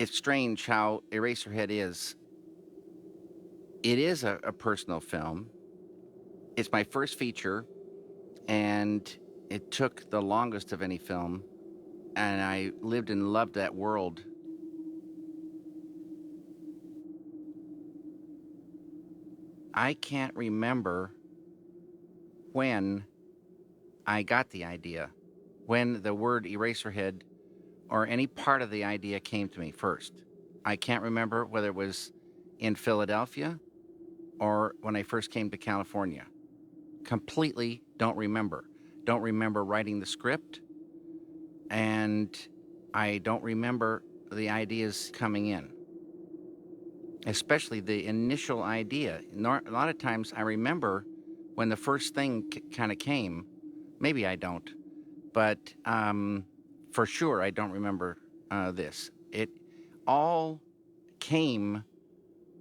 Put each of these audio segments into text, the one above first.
It's strange how Eraserhead is. It is a personal film. It's my first feature, and it took the longest of any film, and I lived and loved that world. I can't remember when I got the idea, when the word Eraserhead or any part of the idea came to me first. I can't remember whether it was in Philadelphia or when I first came to California. Completely don't remember. Don't remember writing the script, and I don't remember the ideas coming in, especially the initial idea. A lot of times I remember when the first thing kind of came. Maybe I don't, but for sure I don't remember this. It all came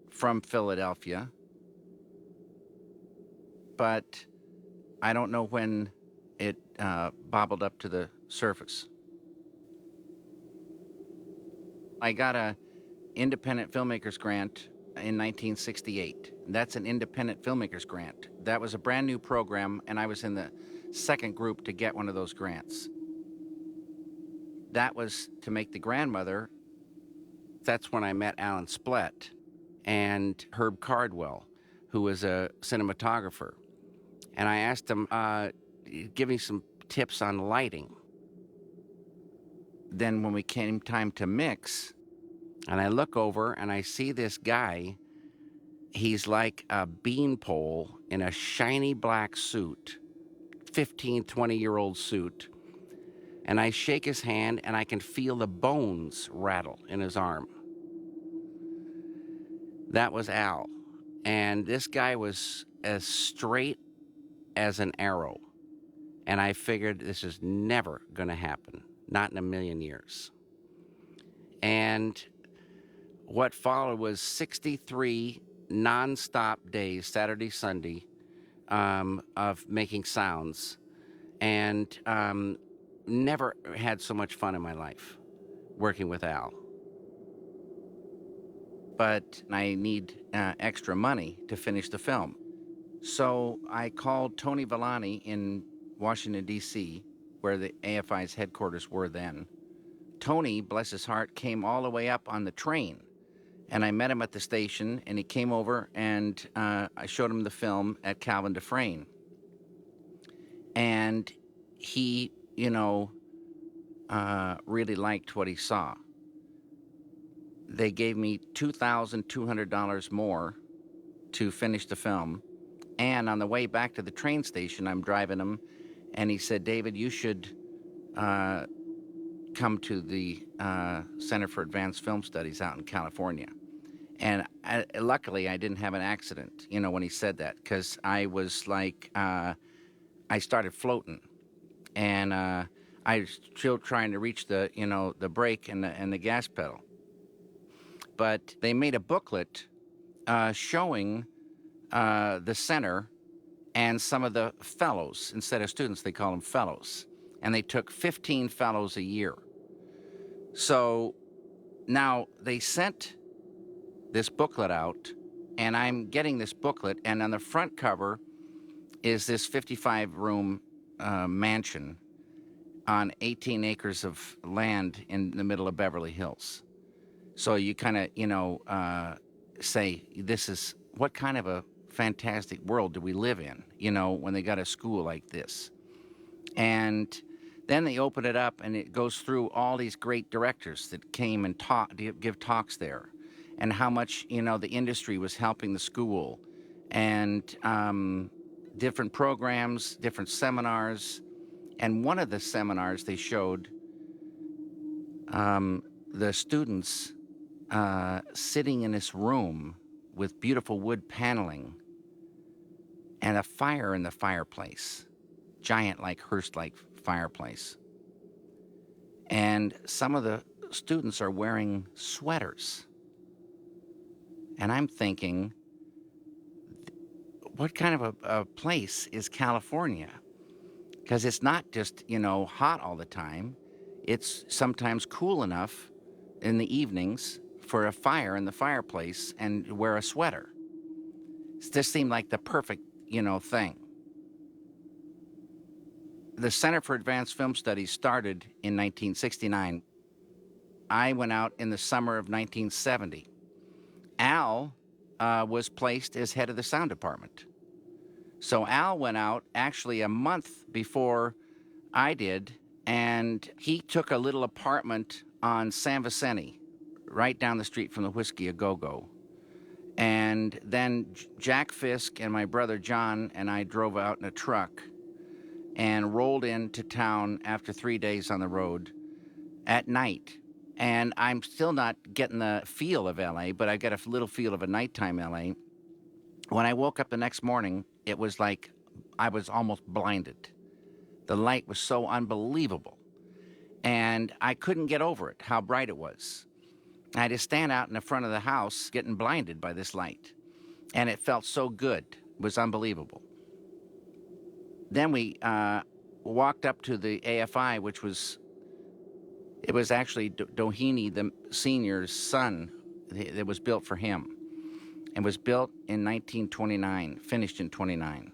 from Philadelphia, but I don't know when it bobbled up to the surface. I got a independent filmmakers grant in 1968. That's an independent filmmakers grant. That was a brand new program, and I was in the second group to get one of those grants. That was to make The Grandmother. That's when I met Alan Splett and Herb Cardwell, who was a cinematographer. And I asked him, give me some tips on lighting. Then when we came time to mix, and I look over and I see this guy, he's like a beanpole in a shiny black suit, 15, 20-year-old suit. And I shake his hand and I can feel the bones rattle in his arm. That was Al. And this guy was as straight as an arrow. And I figured this is never going to happen, not in a million years. And what followed was 63 nonstop days, Saturday, Sunday, of making sounds. And never had so much fun in my life working with Al. But I need extra money to finish the film. So I called Tony Villani in Washington, D.C., where the AFI's headquarters were then. Tony, bless his heart, came all the way up on the train. And I met him at the station, and he came over, and I showed him the film at Calvin Dufresne. And he, really liked what he saw. They gave me $2,200 more to finish the film. And on the way back to the train station, I'm driving him, and he said, David, you should come to the Center for Advanced Film Studies out in California. And luckily, I didn't have an accident, when he said that, because I was like, I started floating, and I was still trying to reach the, the brake and the gas pedal. But they made a booklet showing the center and some of the fellows. Instead of students, they call them fellows. And they took 15 fellows a year. So now they sent this booklet out, and I'm getting this booklet, and on the front cover is this 55-room mansion on 18 acres of land in the middle of Beverly Hills. So you kind of, say, this is, what kind of a fantastic world do we live in, when they got a school like this? And then they open it up, and it goes through all these great directors that came and give talks there, and how much, the industry was helping the school, and different programs, different seminars. And one of the seminars they showed the students sitting in this room with beautiful wood paneling and a fire in the fireplace, giant like Hearst-like fireplace. And some of the students are wearing sweaters. And I'm thinking, what kind of a place is California? Because it's not just, hot all the time. It's sometimes cool enough in the evenings for a fire in the fireplace and wear a sweater. This seemed like the perfect, thing. The Center for Advanced Film Studies started in 1969. I went out in the summer of 1970. Al was placed as head of the sound department. So Al went out actually a month before I did, and he took a little apartment on San Vicente, right down the street from the Whiskey A Go-Go. And then Jack Fisk and my brother John and I drove out in a truck and rolled into town after 3 days on the road at night. And I'm still not getting the feel of LA, but I get a little feel of a nighttime LA. When I woke up the next morning, it was like I was almost blinded. The light was so unbelievable. And I couldn't get over it, how bright it was. I had to stand out in the front of the house getting blinded by this light. And it felt so good. It was unbelievable. Then we walked up to the AFI, it was actually Doheny, the senior's son. It was built for him. It was built in 1929, finished in 29.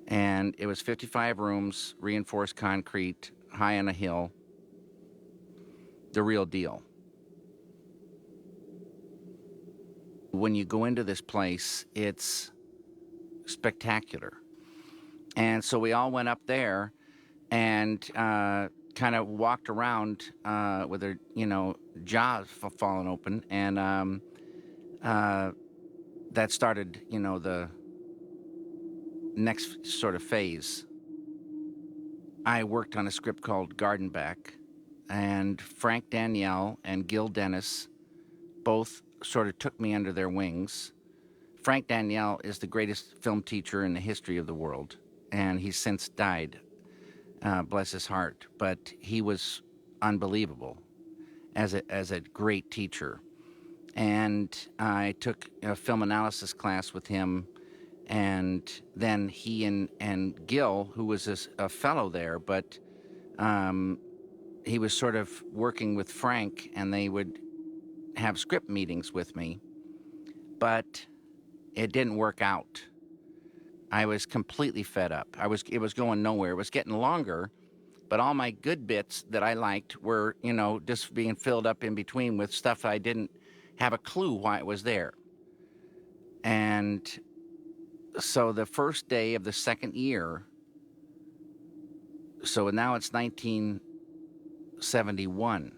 And it was 55 rooms, reinforced concrete, high on a hill. The real deal. When you go into this place, it's spectacular. And so we all went up there and kind of walked around with their, jaws falling open. And that started, the next sort of phase. I worked on a script called Gardenback, and Frank Danielle and Gil Dennis both sort of took me under their wings. Frank Danielle is the greatest film teacher in the history of the world, and he's since died, bless his heart. But he was unbelievable as a great teacher. And I took a film analysis class with him, and then he and Gil, who was a fellow there, but he was sort of working with Frank, and they would have script meetings with me, but it didn't work out. I was completely fed up. It was going nowhere. It was getting longer, but all my good bits that I liked were, just being filled up in between with stuff I didn't have a clue why it was there. And so the first day of the second year, so now it's 1971.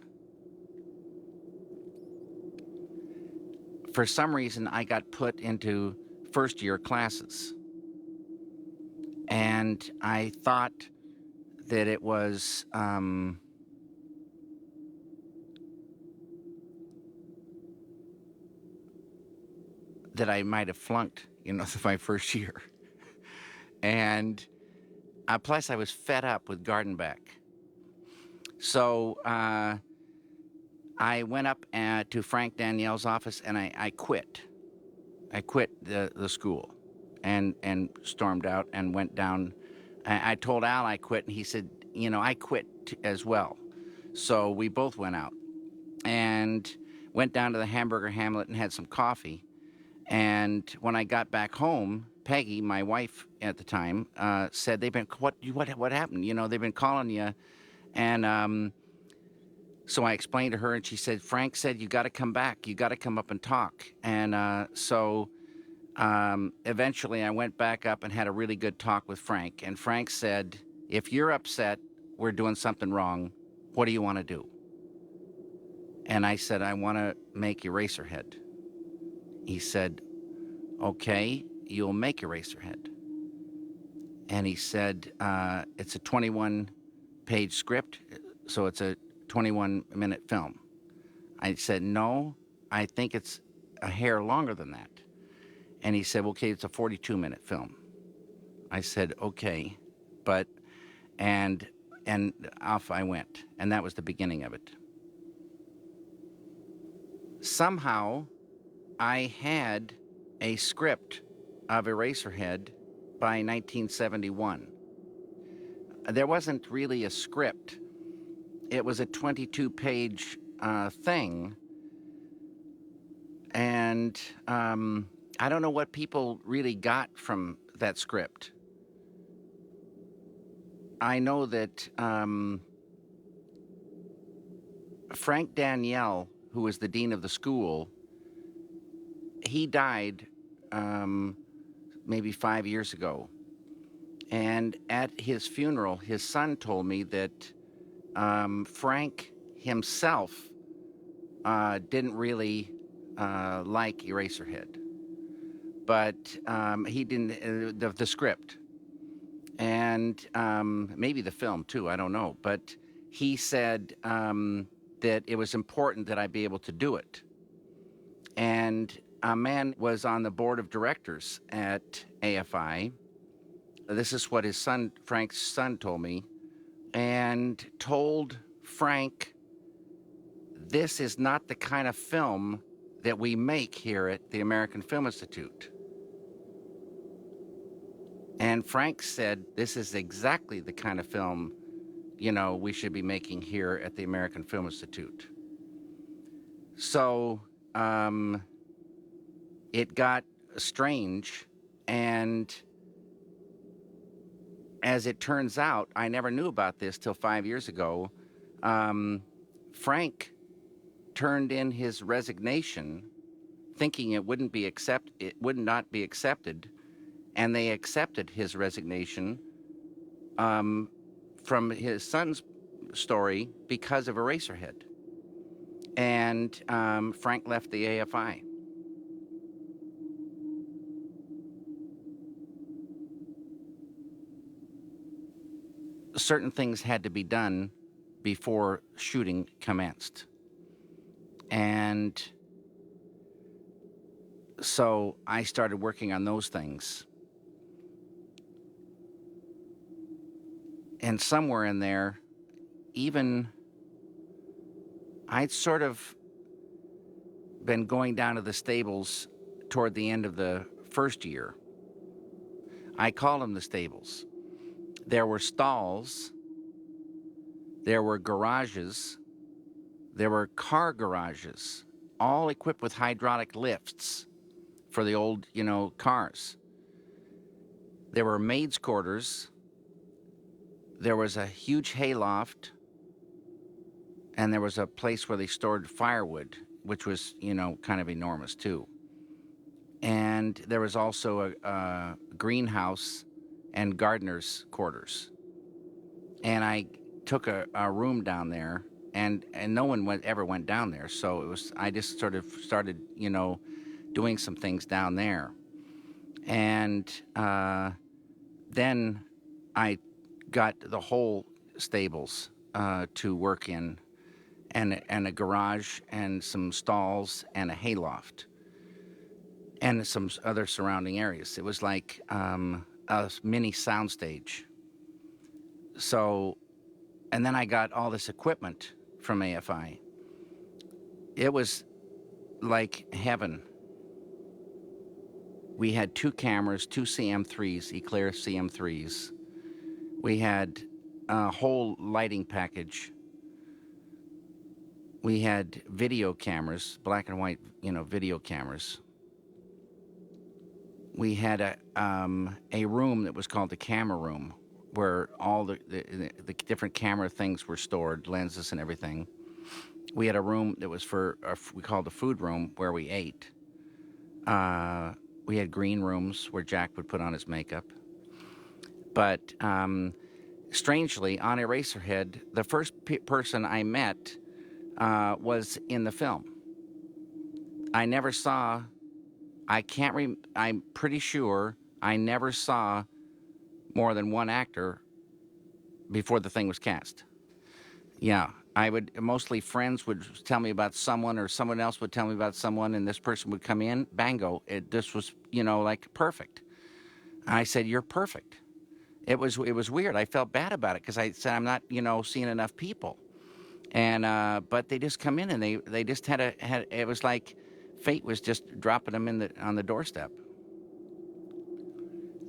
For some reason, I got put into first year classes. And I thought that it was that I might have flunked, my first year. And plus, I was fed up with Gardenback. So I went up to Frank Danielle's office, and I quit. I quit the school and stormed out and went down. I told Al I quit, and he said, I quit as well. So we both went out and went down to the Hamburger Hamlet and had some coffee. And when I got back home, Peggy, my wife at the time, said, what happened? They've been calling you. And so I explained to her, and she said, Frank said, you got to come back. You got to come up and talk. And so eventually I went back up and had a really good talk with Frank. And Frank said, if you're upset, we're doing something wrong. What do you want to do? And I said, I want to make Eraserhead. He said, okay, you'll make Eraserhead. And he said, it's a 21-page script, so it's a 21-minute film. I said, no, I think it's a hair longer than that. And he said, okay, it's a 42-minute film. I said, okay, and off I went. And that was the beginning of it. Somehow, I had a script of Eraserhead by 1971. There wasn't really a script. it was a 22-page thing, and I don't know what people really got from that script. I know that Frank Danielle, who was the dean of the school, he died um, maybe 5 years ago. And at his funeral, his son told me that Frank himself didn't really like Eraserhead, but he didn't, the script, and maybe the film too, I don't know. But he said that it was important that I be able to do it. And a man was on the board of directors at AFI. This is what his son, Frank's son, told me, and told Frank, this is not the kind of film that we make here at the American Film Institute. And Frank said, this is exactly the kind of film, we should be making here at the American Film Institute. So it got strange, and as it turns out, I never knew about this till 5 years ago. Frank turned in his resignation, thinking it would not be accepted, and they accepted his resignation from his son's story because of Eraserhead. And Frank left the AFI. Certain things had to be done before shooting commenced. And so I started working on those things. And somewhere in there, even I'd sort of been going down to the stables toward the end of the first year. I call them the stables. There were stalls, there were garages, there were car garages, all equipped with hydraulic lifts for the old, cars. There were maids' quarters, there was a huge hayloft, and there was a place where they stored firewood, which was, kind of enormous too. And there was also a greenhouse and gardener's quarters. And I took a room down there, and no one ever went down there. So I just sort of started, doing some things down there. And then I got the whole stables to work in, and a garage and some stalls and a hayloft and some other surrounding areas. It was like a mini soundstage. So, and then I got all this equipment from AFI. It was like heaven. We had 2 cameras, 2 CM3s, Eclair CM3s. We had a whole lighting package. We had video cameras, black and white, video cameras. We had a room that was called the camera room, where all the different camera things were stored, lenses and everything. We had a room that was we called the food room, where we ate. We had green rooms where Jack would put on his makeup. But strangely, on Eraserhead, the first person I met was in the film. I never saw, I'm pretty sure I never saw more than one actor before the thing was cast. Yeah, mostly friends would tell me about someone, or someone else would tell me about someone, and this person would come in, bango, this was, like perfect. I said, you're perfect. It was weird. I felt bad about it because I said, I'm not, seeing enough people. And, but they just come in, and they just had it was like fate was just dropping them on the doorstep.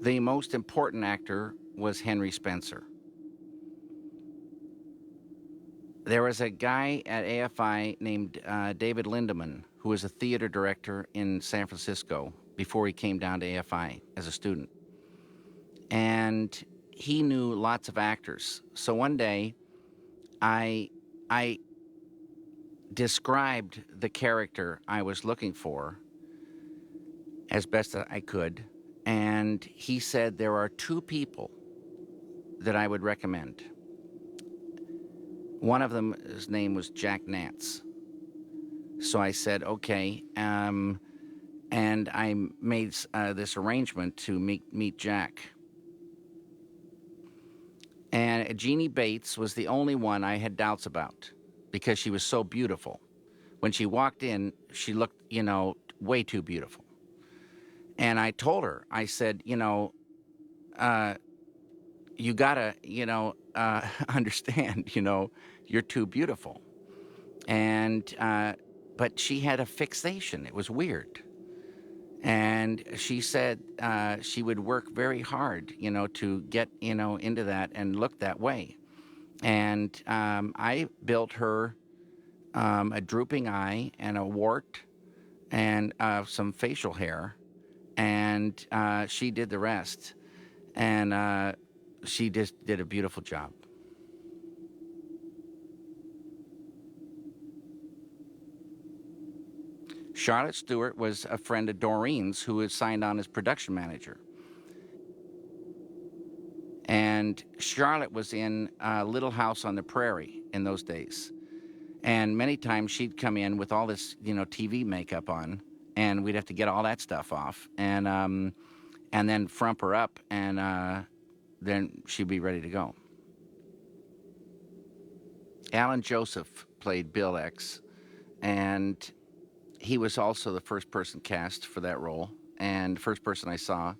The most important actor was Henry Spencer. There was a guy at AFI named David Lindemann, who was a theater director in San Francisco before he came down to AFI as a student. And he knew lots of actors. So one day, I described the character I was looking for as best that I could, and he said there are two people that I would recommend. One of them, his name was Jack Nance. So I said, okay, and I made this arrangement to meet Jack. And Jeannie Bates was the only one I had doubts about because she was so beautiful. When she walked in, she looked, way too beautiful. And I told her, I said, uh, you gotta, understand, you're too beautiful. And, but she had a fixation. It was weird. And she said she would work very hard, to get, into that and look that way. And I built her a drooping eye and a wart and some facial hair. And she did the rest. And she just did a beautiful job. Charlotte Stewart was a friend of Doreen's who was signed on as production manager. And Charlotte was in Little House on the Prairie in those days. And many times she'd come in with all this, TV makeup on, and we'd have to get all that stuff off, and then frump her up, and then she'd be ready to go. Alan Joseph played Bill X, and he was also the first person cast for that role, and first person I saw,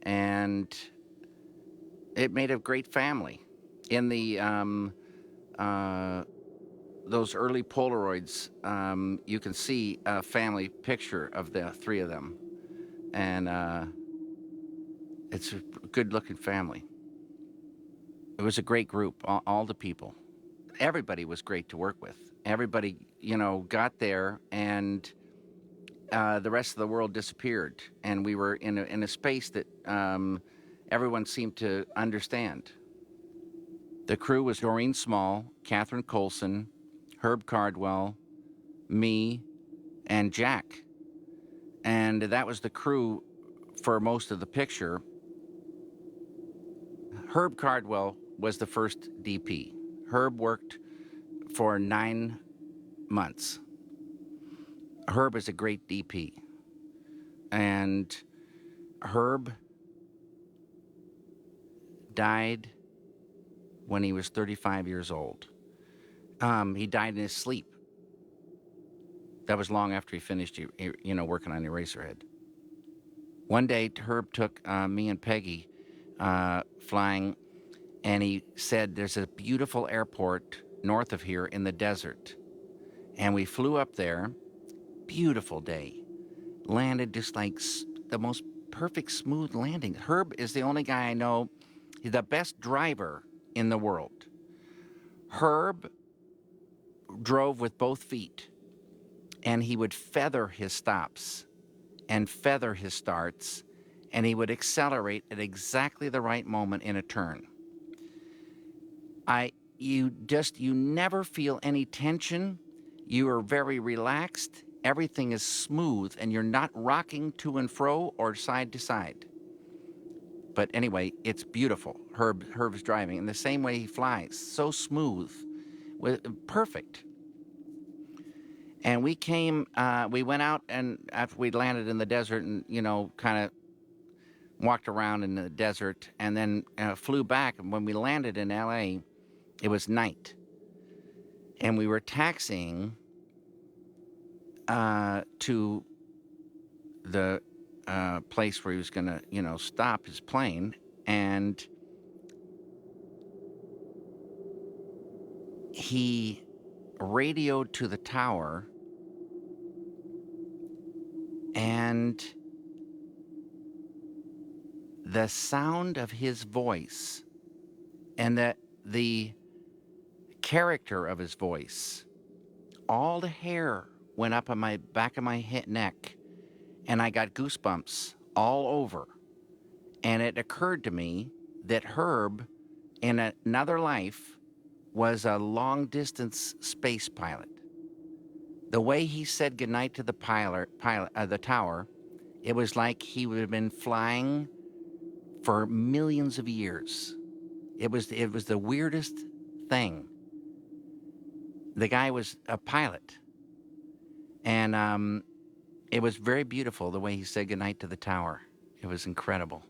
and it made a great family. In the those early Polaroids, you can see a family picture of the three of them, and it's a good-looking family. It was a great group, all the people. Everybody was great to work with. Everybody, got there, and the rest of the world disappeared, and we were in a space that everyone seemed to understand. The crew was Doreen Small, Catherine Colson, Herb Cardwell, me, and Jack. And that was the crew for most of the picture. Herb Cardwell was the first DP. Herb worked for 9 months. Herb is a great DP. And Herb died when he was 35 years old. He died in his sleep. That was long after he finished, working on Eraserhead. One day, Herb took me and Peggy flying, and he said, there's a beautiful airport north of here in the desert. And we flew up there, beautiful day. Landed just like the most perfect smooth landing. Herb is the only guy I know, he's the best driver in the world. Herb drove with both feet, and he would feather his stops and feather his starts, and he would accelerate at exactly the right moment in a turn. You never feel any tension. You are very relaxed. Everything is smooth, and you're not rocking to and fro or side to side. But anyway, it's beautiful. Herb's driving in the same way he flies, so smooth, perfect. And we went out, and after we'd landed in the desert, and kind of walked around in the desert, and then flew back. And when we landed in L.A., it was night, and we were taxiing to the place where he was going to, stop his plane, and he radioed to the tower, and the sound of his voice and the character of his voice, all the hair went up on my back of my neck, and I got goosebumps all over. And it occurred to me that Herb, in another life, was a long distance space pilot. The way he said goodnight to the the tower, it was like he would have been flying for millions of years. It was the weirdest thing. The guy was a pilot, and it was very beautiful the way he said goodnight to the tower. It was incredible.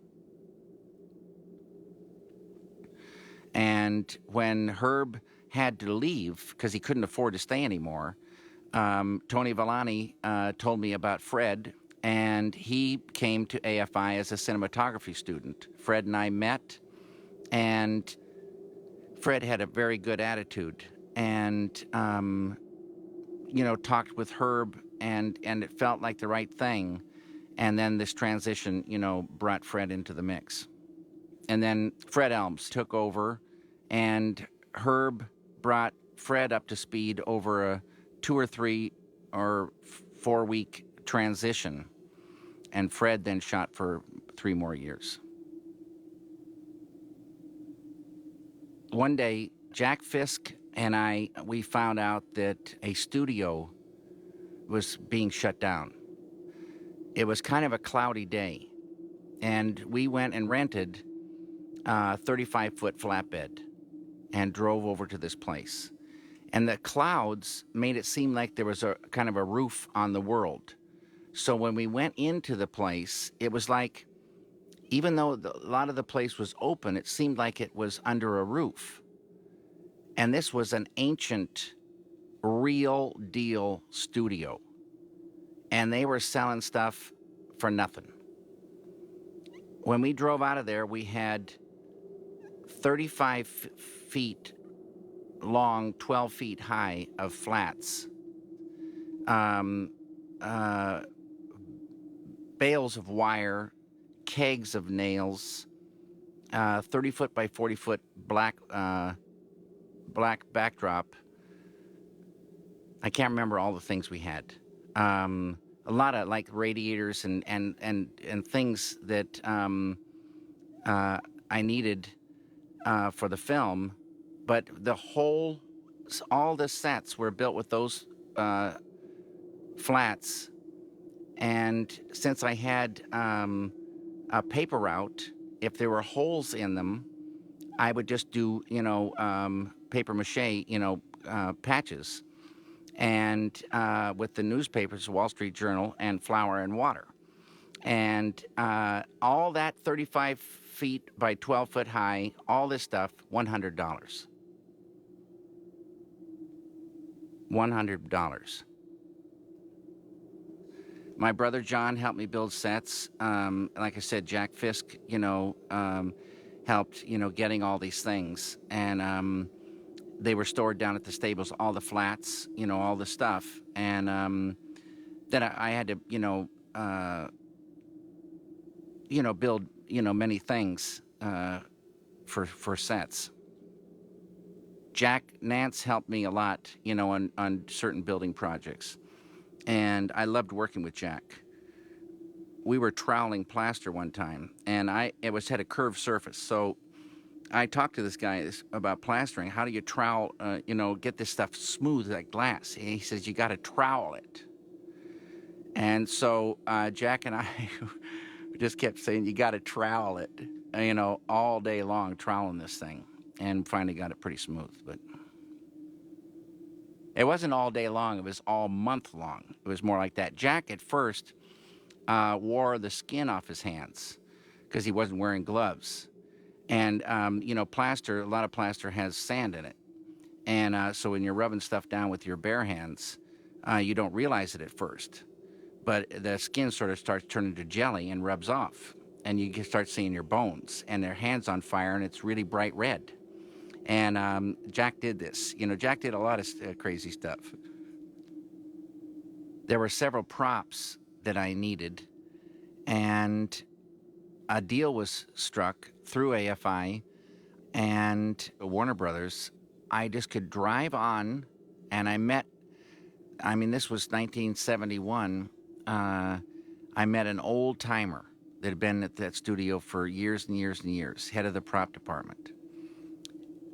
And when Herb had to leave because he couldn't afford to stay anymore, Tony Villani told me about Fred, and he came to AFI as a cinematography student. Fred and I met, and Fred had a very good attitude, and talked with Herb, and it felt like the right thing. And then this transition, brought Fred into the mix. And then Fred Elms took over, and Herb brought Fred up to speed over a 2 or 3 or 4 week transition. And Fred then shot for 3 more years. One day, Jack Fisk and we found out that a studio was being shut down. It was kind of a cloudy day, and we went and rented a 35-foot flatbed and drove over to this place. And the clouds made it seem like there was a kind of a roof on the world. So when we went into the place, it was like, even though a lot of the place was open, it seemed like it was under a roof. And this was an ancient, real deal studio. And they were selling stuff for nothing. When we drove out of there, we had 35 feet long, 12 feet high of flats, um, uh, bales of wire, kegs of nails, 30-foot by 40-foot black backdrop. I can't remember all the things we had. A lot of like radiators and things that I needed for the film, but all the sets were built with those flats. And since I had a paper route, if there were holes in them, I would just do paper mache patches, and with the newspapers, Wall Street Journal and Flour and Water. And all that 35 feet by 12 foot high, all this stuff, $100. $100. My brother John helped me build sets. Like I said, Jack Fisk, helped, getting all these things. And they were stored down at the stables, all the flats, all the stuff. And then I had to, build, many things for sets. Jack Nance helped me a lot, on certain building projects. And I loved working with Jack. We were troweling plaster one time, and had a curved surface. So I talked to this guy about plastering. How do you trowel, get this stuff smooth like glass? He says, you got to trowel it. And so Jack and I just kept saying, you got to trowel it, all day long, troweling this thing. And finally got it pretty smooth. But it wasn't all day long. It was all month long. It was more like that. Jack at first wore the skin off his hands because he wasn't wearing gloves. And, plaster, a lot of plaster has sand in it. And so when you're rubbing stuff down with your bare hands, you don't realize it at first. But the skin sort of starts turning to jelly and rubs off. And you can start seeing your bones. And their hands on fire, and it's really bright red. And Jack did this. Jack did a lot of crazy stuff. There were several props that I needed. And a deal was struck through AFI and Warner Brothers. I just could drive on, and this was 1971. I met an old timer that had been at that studio for years and years and years, head of the prop department.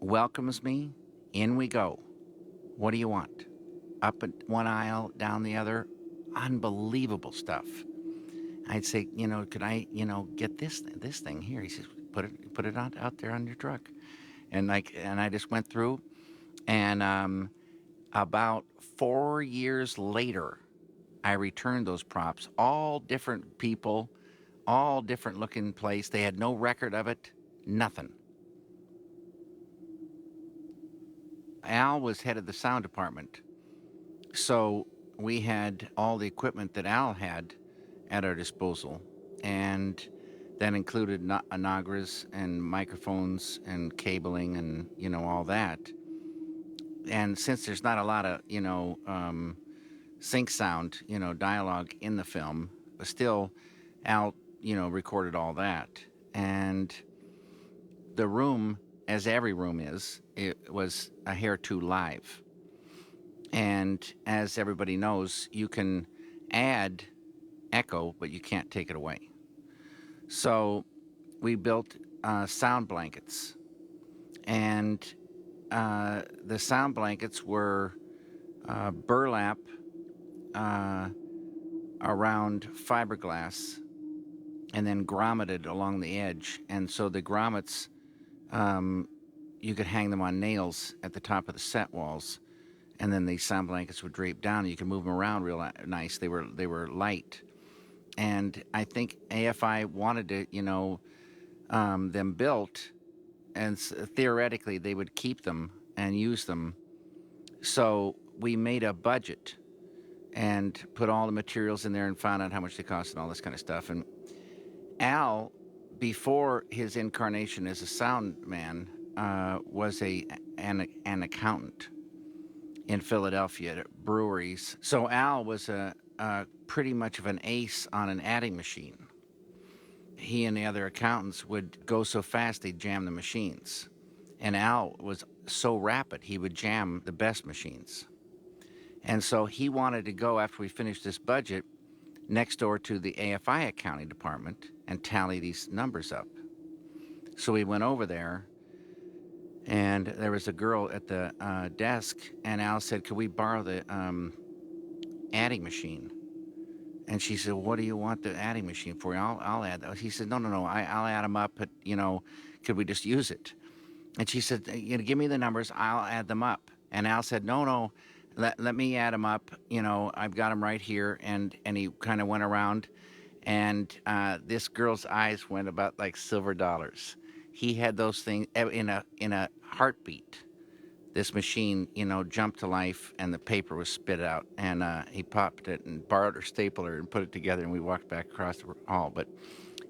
Welcomes me, in we go. What do you want? Up one aisle, down the other. Unbelievable stuff. I'd say, could I, get this thing here? He says, put it on out there on your truck, and I just went through, and about 4 years later, I returned those props, all different people, all different looking place. They had no record of it, nothing. Al was head of the sound department, so we had all the equipment that Al had at our disposal, and that included Nagras and microphones and cabling and all that. And since there's not a lot of sync sound, dialogue in the film, but still, Al recorded all that. And the room, as every room is, it was a hair too live. And as everybody knows, you can add echo, but you can't take it away. So we built sound blankets, and the sound blankets were burlap around fiberglass and then grommeted along the edge. And so the grommets, you could hang them on nails at the top of the set walls, and then the sound blankets would drape down, and you could move them around real nice. They were light. And I think AFI wanted to, them built, and theoretically they would keep them and use them. So we made a budget and put all the materials in there and found out how much they cost and all this kind of stuff. And Al, before his incarnation as a sound man, was an accountant in Philadelphia at breweries. So Al was a pretty much of an ace on an adding machine. He and the other accountants would go so fast they'd jam the machines. And Al was so rapid, he would jam the best machines. And so he wanted to go, after we finished this budget, next door to the AFI accounting department and tally these numbers up. So we went over there, and there was a girl at the desk, and Al said, could we borrow the adding machine? And she said, what do you want the adding machine for? I'll add those. He said, no, I'll add them up, but, could we just use it? And she said, give me the numbers, I'll add them up. And Al said, no, let me add them up. I've got them right here. And he kind of went around, and this girl's eyes went about like silver dollars. He had those things in a heartbeat. This machine, jumped to life, and the paper was spit out. And he popped it and borrowed her stapler and put it together, and we walked back across the hall. But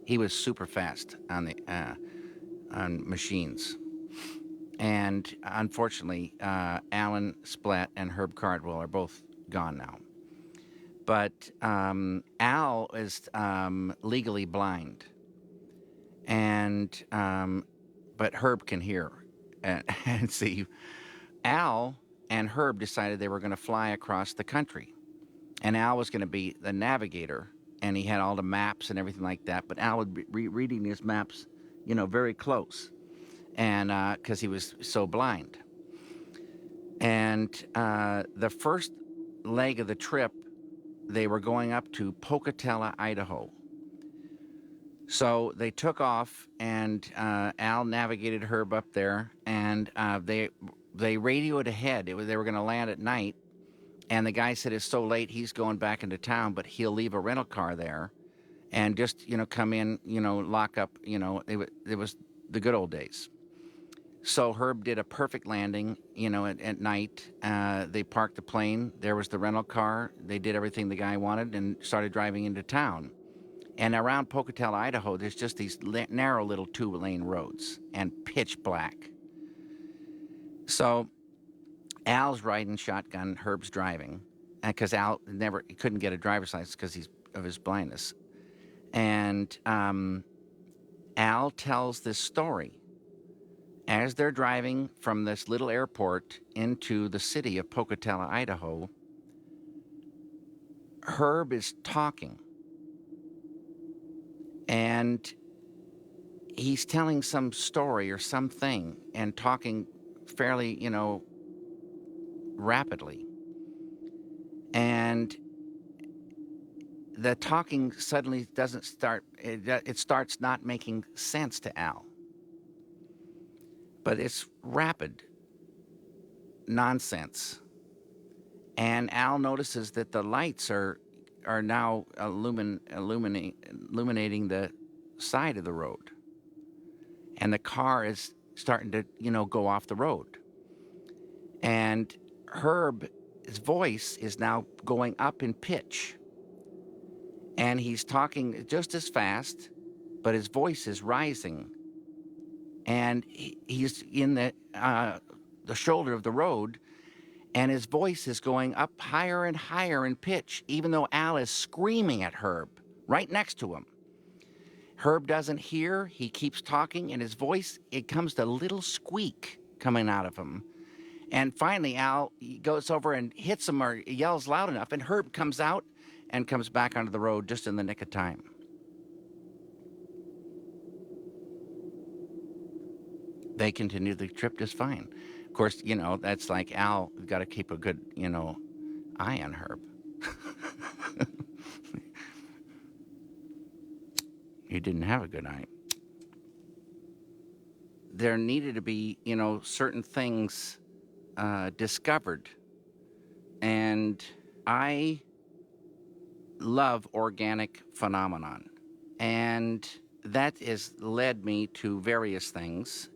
he was super fast on machines. And unfortunately, Alan Splatt and Herb Cardwell are both gone now. But Al is legally blind, and but Herb can hear and see. Al and Herb decided they were going to fly across the country, and Al was going to be the navigator, and he had all the maps and everything like that. But Al would be reading his maps, very close, and because he was so blind. And the first leg of the trip, they were going up to Pocatello, Idaho. So they took off, and Al navigated Herb up there, and they radioed ahead. They were going to land at night, and the guy said it's so late he's going back into town, but he'll leave a rental car there, and just come in, lock up. It was the good old days. So Herb did a perfect landing, at night. They parked the plane. There was the rental car. They did everything the guy wanted and started driving into town. And around Pocatello, Idaho, there's just these narrow little 2-lane roads and pitch black. So Al's riding shotgun, Herb's driving, because Al couldn't get a driver's license because of his blindness. And Al tells this story. As they're driving from this little airport into the city of Pocatello, Idaho, Herb is talking, and he's telling some story or something and talking fairly, rapidly. And the talking suddenly doesn't start, it starts not making sense to Al. But it's rapid nonsense. And Al notices that the lights are now illuminating the side of the road. And the car is starting to, go off the road. And Herb's voice is now going up in pitch. And he's talking just as fast, but his voice is rising. And he's in the shoulder of the road, and his voice is going up higher and higher in pitch, even though Al is screaming at Herb right next to him. Herb doesn't hear. He keeps talking, and his voice, it comes to a little squeak coming out of him. And finally, Al goes over and hits him or yells loud enough, and Herb comes out and comes back onto the road just in the nick of time. They continue the trip just fine. Of course, that's like Al, we've got to keep a good, eye on Herb. He didn't have a good eye. There needed to be, certain things discovered. And I love organic phenomenon. And that has led me to various things.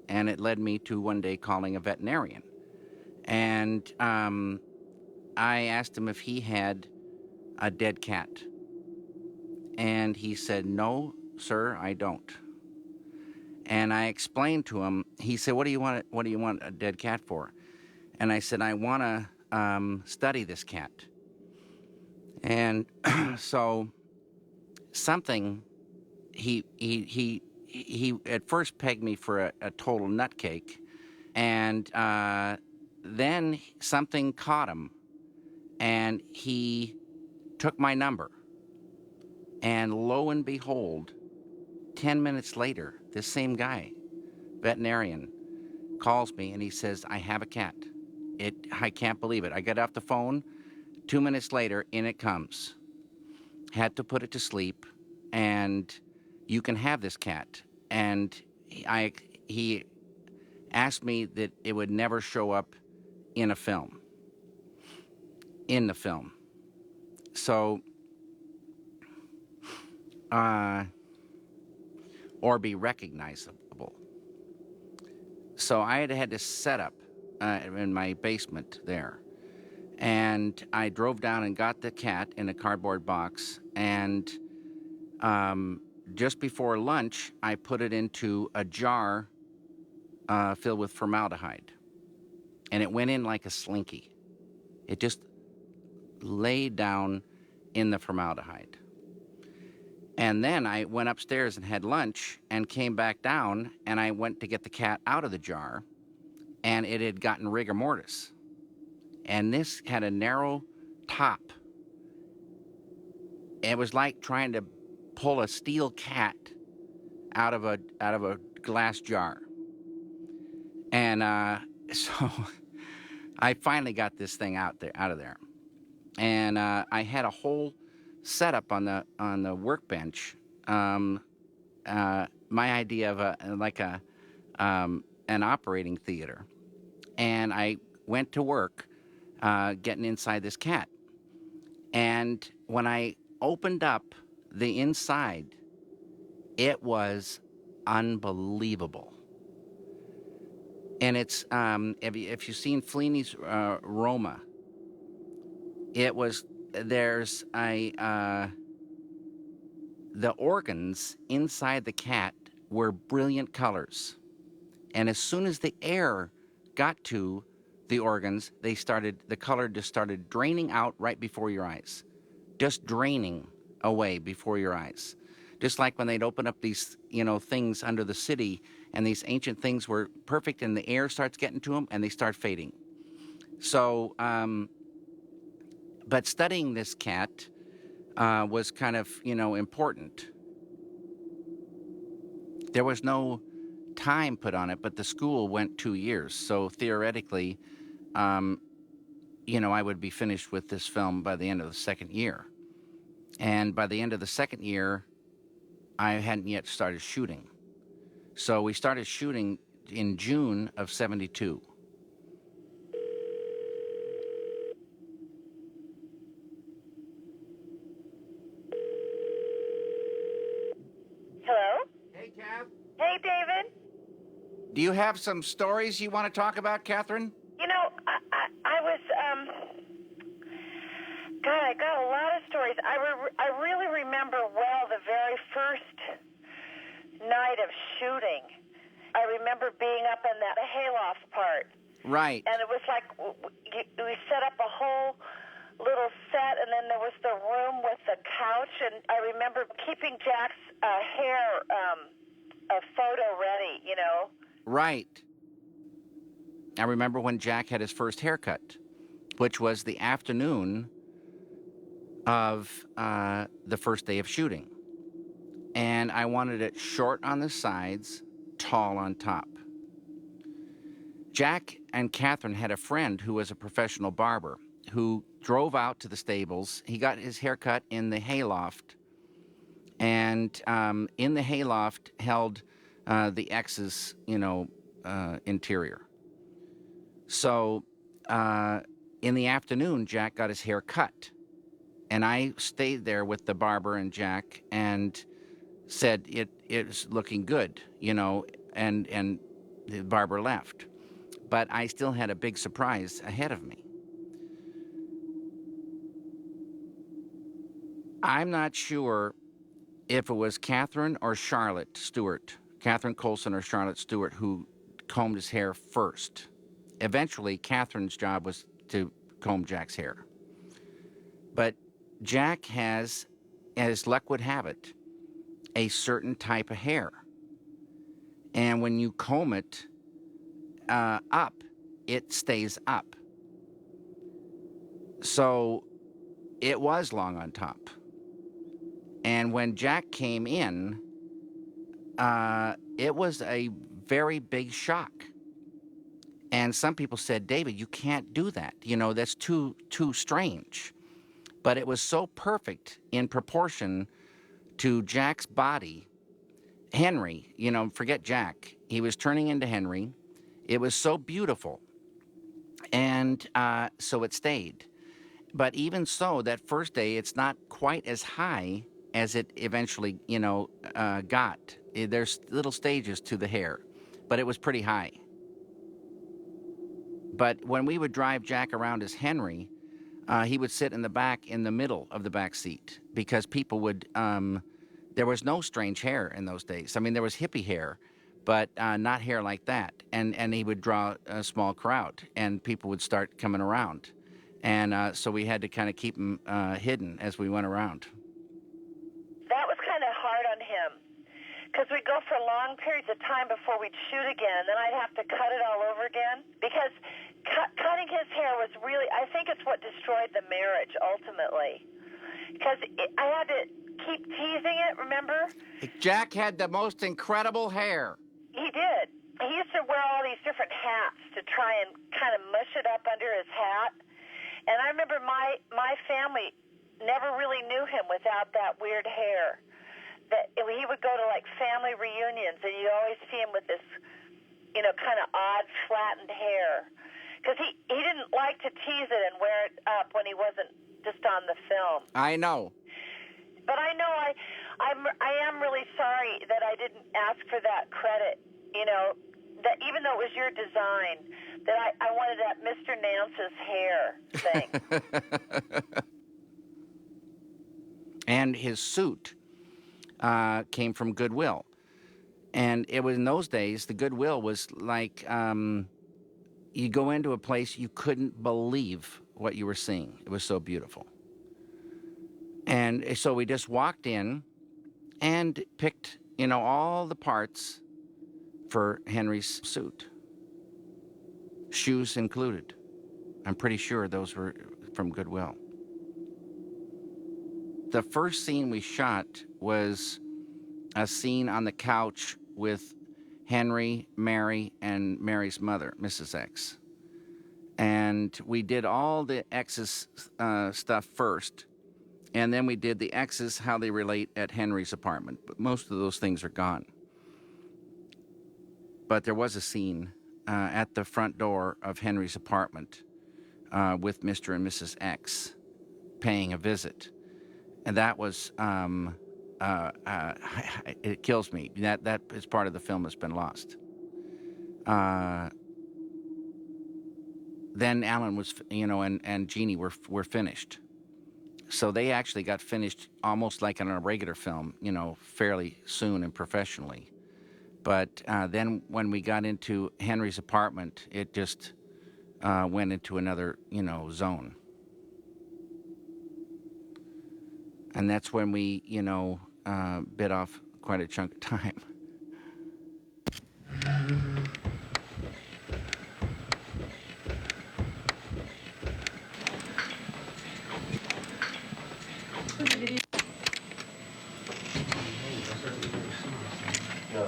And it led me to one day calling a veterinarian. And I asked him if he had a dead cat. And he said, "No, sir, I don't." And I explained to him. He said, What do you want a dead cat for?" And I said, "I want to study this cat." And so something, he at first pegged me for a total nutcake. And then something caught him, and he took my number. And lo and behold, 10 minutes later, this same guy, veterinarian, calls me and he says, "I have a cat." I can't believe it. I get off the phone. 2 minutes later, in it comes. Had to put it to sleep, and you can have this cat. And he asked me that it would never show up in a film. In the film. So, or be recognizable. So I had this setup in my basement there. And I drove down and got the cat in a cardboard box. And just before lunch, I put it into a jar filled with formaldehyde. And it went in like a slinky. It just laid down in the formaldehyde. And then I went upstairs and had lunch and came back down, and I went to get the cat out of the jar, and it had gotten rigor mortis. And this had a narrow top. It was like trying to pull a steel cat out of a glass jar. And so I finally got this thing out of there. And I had a whole setup on the workbench. My idea of an operating theater, and I went to work getting inside this cat. And when I opened up the inside, it was unbelievable. And it's if you've seen Fellini's Roma, there's the organs inside the cat were brilliant colors. And as soon as the air got to the organs, the color just started draining out right before your eyes. Just draining away before your eyes. Just like when they'd open up these, things under the city, and these ancient things were perfect, and the air starts getting to them, and they start fading. So, but studying this cat was kind of, important. There was no time put on it, but the school went 2 years. So theoretically, um, I would be finished with this film by the end of the second year. And by the end of the second year, I hadn't yet started shooting. So we started shooting in June of 72. Hello? Hey, Kath. Hey, David. Do you have some stories you want to talk about, Catherine? You know, I was, God, I got a lot of stories. I really remember well the very first night of shooting. I remember being up in that hayloft part. Right. And it was like we set up a whole little set, and then there was the room with the couch, and I remember keeping Jack's hair a photo ready, Right. I remember when Jack had his first haircut, which was the afternoon of the first day of shooting. And I wanted it short on the sides, tall on top. Jack and Catherine had a friend who was a professional barber who drove out to the stables. He got his haircut in the hayloft, and in the hayloft held the ex's, interior. So in the afternoon, Jack got his hair cut, and I stayed there with the barber and Jack and said it's looking good, and the barber left. But I still had a big surprise ahead of me. I'm not sure if it was Catherine or Charlotte Stewart, Catherine Colson or Charlotte Stewart, who combed his hair first. Eventually, Catherine's job was to comb Jack's hair. But Jack has, as luck would have it, a certain type of hair. And when you comb it up, it stays up. So it was long on top. And when Jack came in, it was a very big shock. And some people said, David, you can't do that. That's too strange. But it was so perfect in proportion to Jack's body. Henry, forget Jack. He was turning into Henry. It was so beautiful. And so it stayed. But even so, that first day, it's not quite as high as it eventually, got. There's little stages to the hair, but it was pretty high. But when we would drive Jack around as Henry, he would sit in the back, in the middle of the back seat, because people would, there was no strange hair in those days. I mean, there was hippie hair, but not hair like that. And he would draw a small crowd, and people would start coming around. And so we had to kind of keep him hidden as we went around. That was kind of hard on him, because we'd go for long periods of time before we'd shoot again, and then I'd have to cut it all over again, because cutting his hair was really, I think it's what destroyed the marriage, ultimately. Because I had to keep teasing it, remember? Jack had the most incredible hair. He did. He used to wear all these different hats to try and kind of mush it up under his hat. And I remember my family never really knew him without that weird hair. That he would go to like family reunions, and you always see him with this, kind of odd flattened hair, because he didn't like to tease it and wear it up when he wasn't just on the film. I know. But I know I am really sorry that I didn't ask for that credit. That even though it was your design, that I wanted that Mr. Nance's hair thing. And his suit came from Goodwill. And it was in those days, the Goodwill was like, you go into a place, you couldn't believe what you were seeing. It was so beautiful. And so we just walked in, and picked, all the parts for Henry's suit, shoes included. I'm pretty sure those were from Goodwill. The first scene we shot was a scene on the couch with Henry, Mary, and Mary's mother, Mrs. X. And we did all the X's stuff first, and then we did the X's, how they relate at Henry's apartment. But most of those things are gone. But there was a scene at the front door of Henry's apartment with Mr. and Mrs. X paying a visit. And that was, it kills me. That is part of the film that's been lost. Then Alan was, and Jeannie were finished. So they actually got finished almost like in a regular film, fairly soon and professionally. But then when we got into Henry's apartment, it just went into another, zone. And that's when we, bit off quite a chunk of time. No.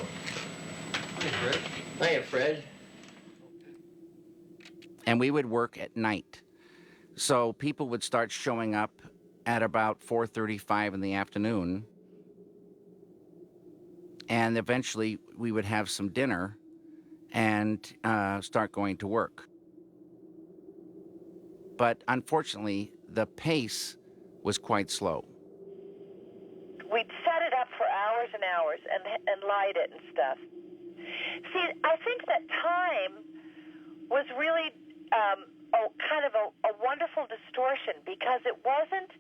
Hi, Fred. Hiya, Fred. And we would work at night. So people would start showing up at about 4:35 in the afternoon. And eventually we would have some dinner and start going to work. But unfortunately, the pace was quite slow. We'd set it up for hours and hours and light it and stuff. See, I think that time was really kind of a wonderful distortion because it wasn't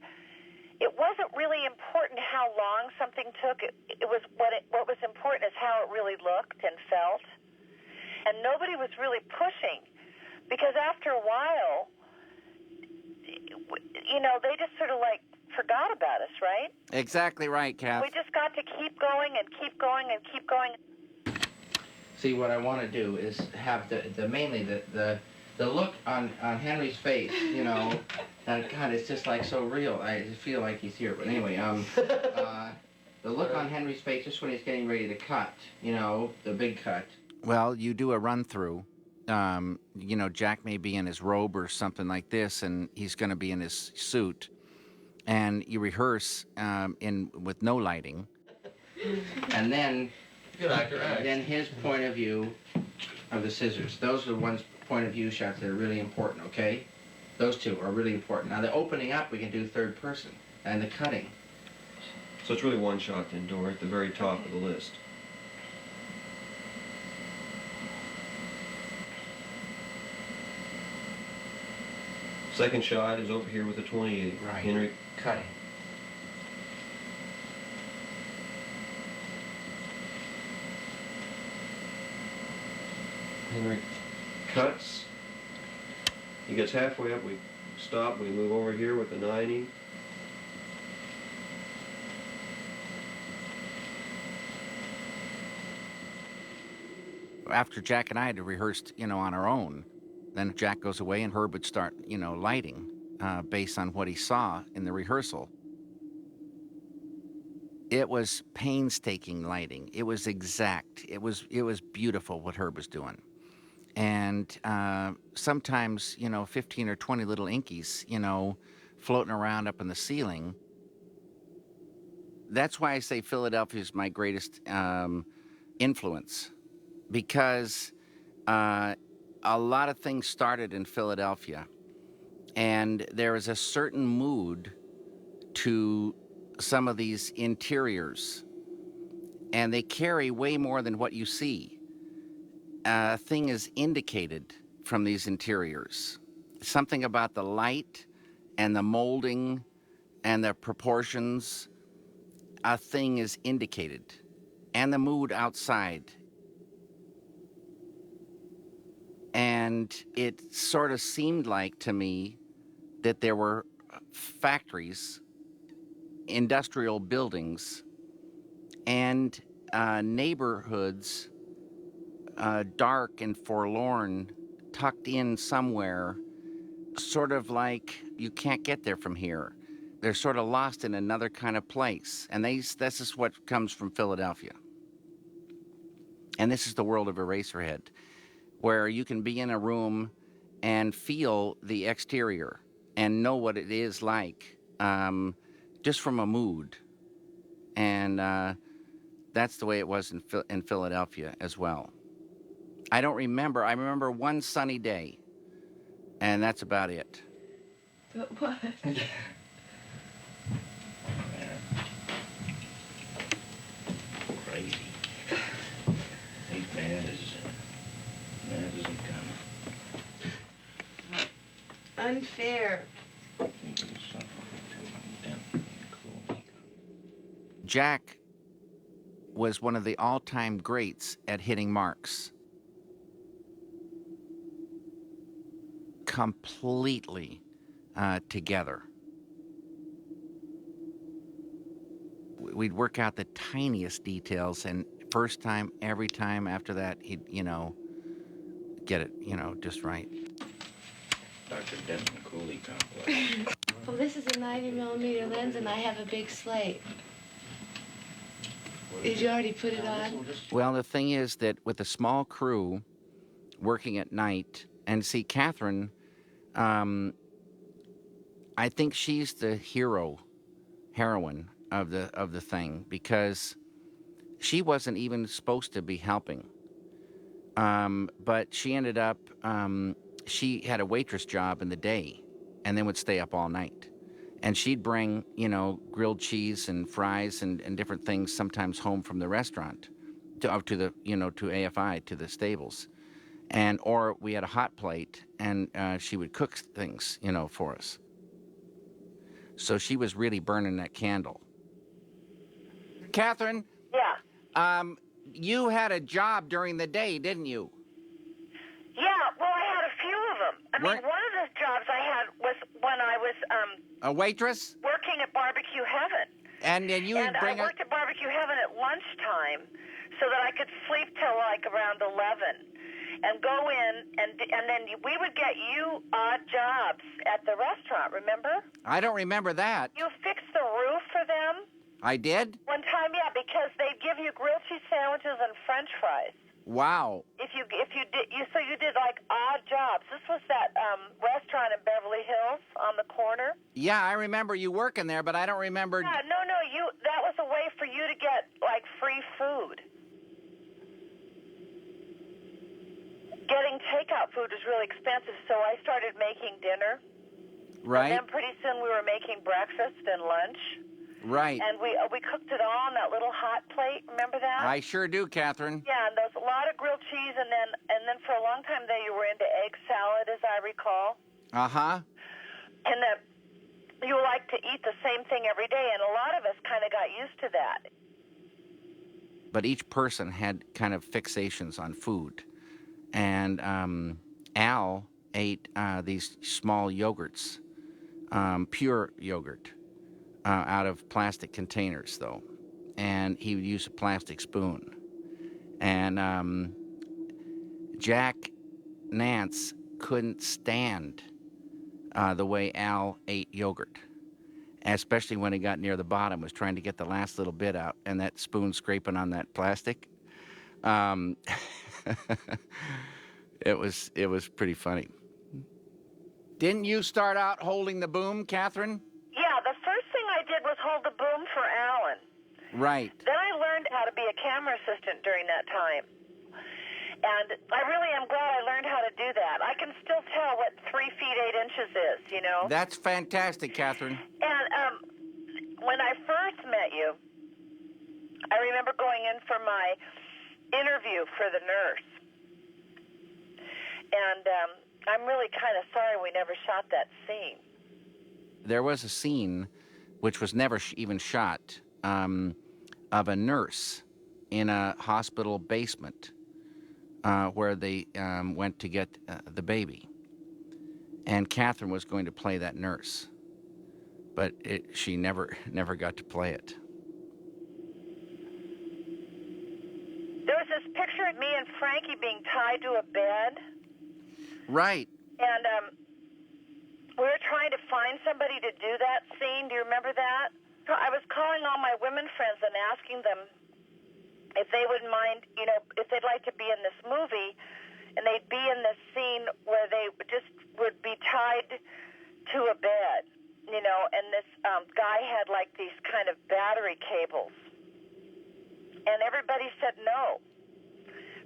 really important how long something took. It was what was important is how it really looked and felt. And nobody was really pushing because after a while, they just sort of like forgot about us, right? Exactly right, Kath. We just got to keep going and keep going and keep going. See, what I want to do is have mainly the look on Henry's face, and God, it's just like so real. I feel like he's here. But anyway, the look on Henry's face just when he's getting ready to cut, the big cut. Well, you do a run through. Jack may be in his robe or something like this, and he's going to be in his suit. And you rehearse with no lighting. And then, then his point of view of the scissors. Those are the ones point of view shots that are really important, okay? Those two are really important. Now the opening up we can do third person, and the cutting. So it's really one shot then, Dora, at the very top of the list. Second shot is over here with the 28. Right. Henry. Cutting. Henry cuts. He gets halfway up, we stop, we move over here with the 90. After Jack and I had rehearsed, on our own, then Jack goes away and Herb would start, lighting based on what he saw in the rehearsal. It was painstaking lighting. It was exact. It was beautiful what Herb was doing. And sometimes, 15 or 20 little inkies, floating around up in the ceiling. That's why I say Philadelphia is my greatest influence, because a lot of things started in Philadelphia, and there is a certain mood to some of these interiors, and they carry way more than what you see. A thing is indicated from these interiors. Something about the light and the molding and the proportions, a thing is indicated, and the mood outside. And it sort of seemed like to me that there were factories, industrial buildings and neighborhoods, dark and forlorn, tucked in somewhere, sort of like you can't get there from here. They're sort of lost in another kind of place. And this is what comes from Philadelphia. And this is the world of Eraserhead, where you can be in a room and feel the exterior and know what it is like, just from a mood. And that's the way it was in Philadelphia as well. I don't remember. I remember one sunny day, and that's about it. But what? Crazy. He's mad as he comes. Unfair. Jack was one of the all-time greats at hitting marks. Completely together. We'd work out the tiniest details, and first time, every time after that, he'd, get it, just right. Dr. Desmond Cooley complex. Well, this is a 90mm lens, and I have a big slate. Did you already put it on? Well, the thing is that with a small crew working at night, and see, Catherine, I think she's the heroine of the thing, because she wasn't even supposed to be helping. But she ended up, she had a waitress job in the day and then would stay up all night. And she'd bring, grilled cheese and fries and different things sometimes home from the restaurant up to the, to AFI, to the stables. Or we had a hot plate, and she would cook things, for us. So she was really burning that candle. Catherine? Yeah. You had a job during the day, didn't you? Yeah, well, I had a few of them. I mean, one of the jobs I had was when I was a waitress? Working at Barbecue Heaven. And then you would bring I worked at Barbecue Heaven at lunchtime so that I could sleep till like around 11 and go in, and then we would get you odd jobs at the restaurant, remember? I don't remember that. You fixed the roof for them. I did? One time, yeah, because they'd give you grilled cheese sandwiches and French fries. Wow. So you did like odd jobs. This was that restaurant in Beverly Hills on the corner. Yeah, I remember you working there, but I don't remember. Yeah, no, that was a way for you to get like free food. Getting takeout food was really expensive, so I started making dinner. Right. And then pretty soon we were making breakfast and lunch. Right. And we cooked it all on that little hot plate. Remember that? I sure do, Catherine. Yeah, and there's a lot of grilled cheese, and then for a long time there you were into egg salad, as I recall. Uh-huh. And you like to eat the same thing every day, and a lot of us kind of got used to that. But each person had kind of fixations on food. And Al ate these small yogurts, pure yogurt, out of plastic containers, though. And he would use a plastic spoon. And Jack Nance couldn't stand the way Al ate yogurt, especially when he got near the bottom, was trying to get the last little bit out, and that spoon scraping on that plastic. It was pretty funny. Didn't you start out holding the boom, Catherine? Yeah, the first thing I did was hold the boom for Alan. Right. Then I learned how to be a camera assistant during that time. And I really am glad I learned how to do that. I can still tell what 3 feet 8 inches is, That's fantastic, Catherine. And when I first met you, I remember going in for my interview for the nurse. And I'm really kind of sorry we never shot that scene. There was a scene, which was never even shot, of a nurse in a hospital basement where they went to get the baby. And Catherine was going to play that nurse, but she never got to play it. Frankie being tied to a bed, Right. and we were trying to find somebody to do that scene. Do you remember that? So I was calling all my women friends and asking them if they would mind, if they'd like to be in this movie, and they'd be in this scene where they just would be tied to a bed, and this guy had like these kind of battery cables, and everybody said no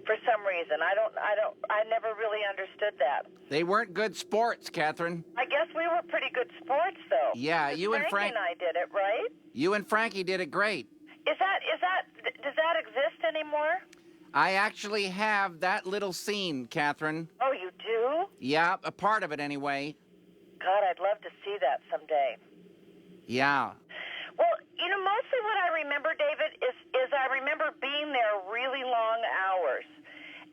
for some reason. I never really understood that. They weren't good sports, Catherine. I guess we were pretty good sports, though. Yeah, 'Cause you and Frankie and I did it, right? You and Frankie did it great. Does that exist anymore? I actually have that little scene, Catherine. Oh, you do? Yeah, a part of it anyway. God, I'd love to see that someday. Yeah. Well, mostly what I remember, David, is I remember being there really long hours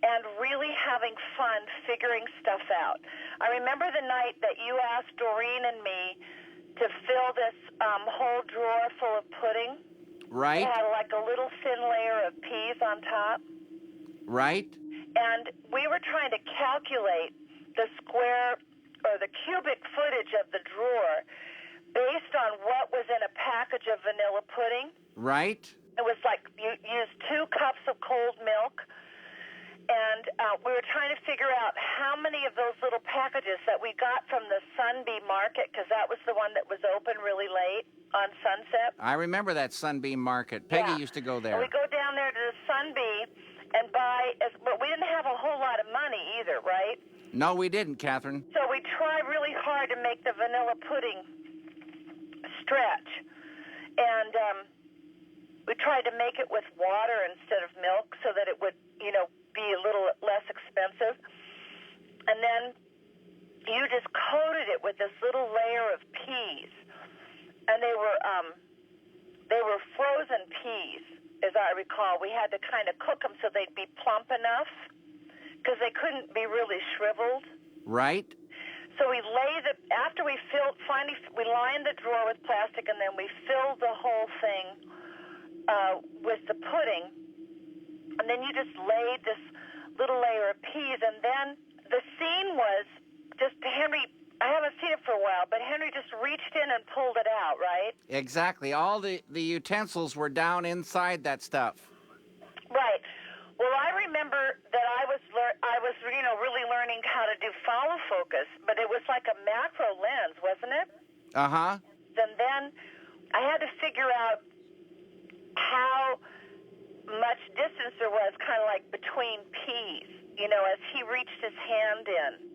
and really having fun figuring stuff out. I remember the night that you asked Doreen and me to fill this whole drawer full of pudding. Right. It had like a little thin layer of peas on top. Right. And we were trying to calculate the square or the cubic footage of the drawer based on what was in a package of vanilla pudding. Right. It was like you used 2 cups of cold milk, and we were trying to figure out how many of those little packages that we got from the Sunbeam Market, because that was the one that was open really late on Sunset. I remember that Sunbeam Market. Peggy used to go there. And we go down there to the Sunbeam and buy, but we didn't have a whole lot of money either, right? No, we didn't, Catherine. So we tried really hard to make the vanilla pudding stretch. And we tried to make it with water instead of milk so that it would, be a little less expensive. And then you just coated it with this little layer of peas. And they were frozen peas, as I recall. We had to kind of cook them so they'd be plump enough because they couldn't be really shriveled. Right. So we after we finally we lined the drawer with plastic, and then we filled the whole thing with the pudding. And then you just laid this little layer of peas, and then the scene was just Henry. I haven't seen it for a while, but Henry just reached in and pulled it out, right? Exactly. All the utensils were down inside that stuff. Right. Well, I remember that I was really learning how to do follow focus, but it was like a macro lens, wasn't it? Uh-huh. And then I had to figure out how much distance there was kind of like between peas, as he reached his hand in.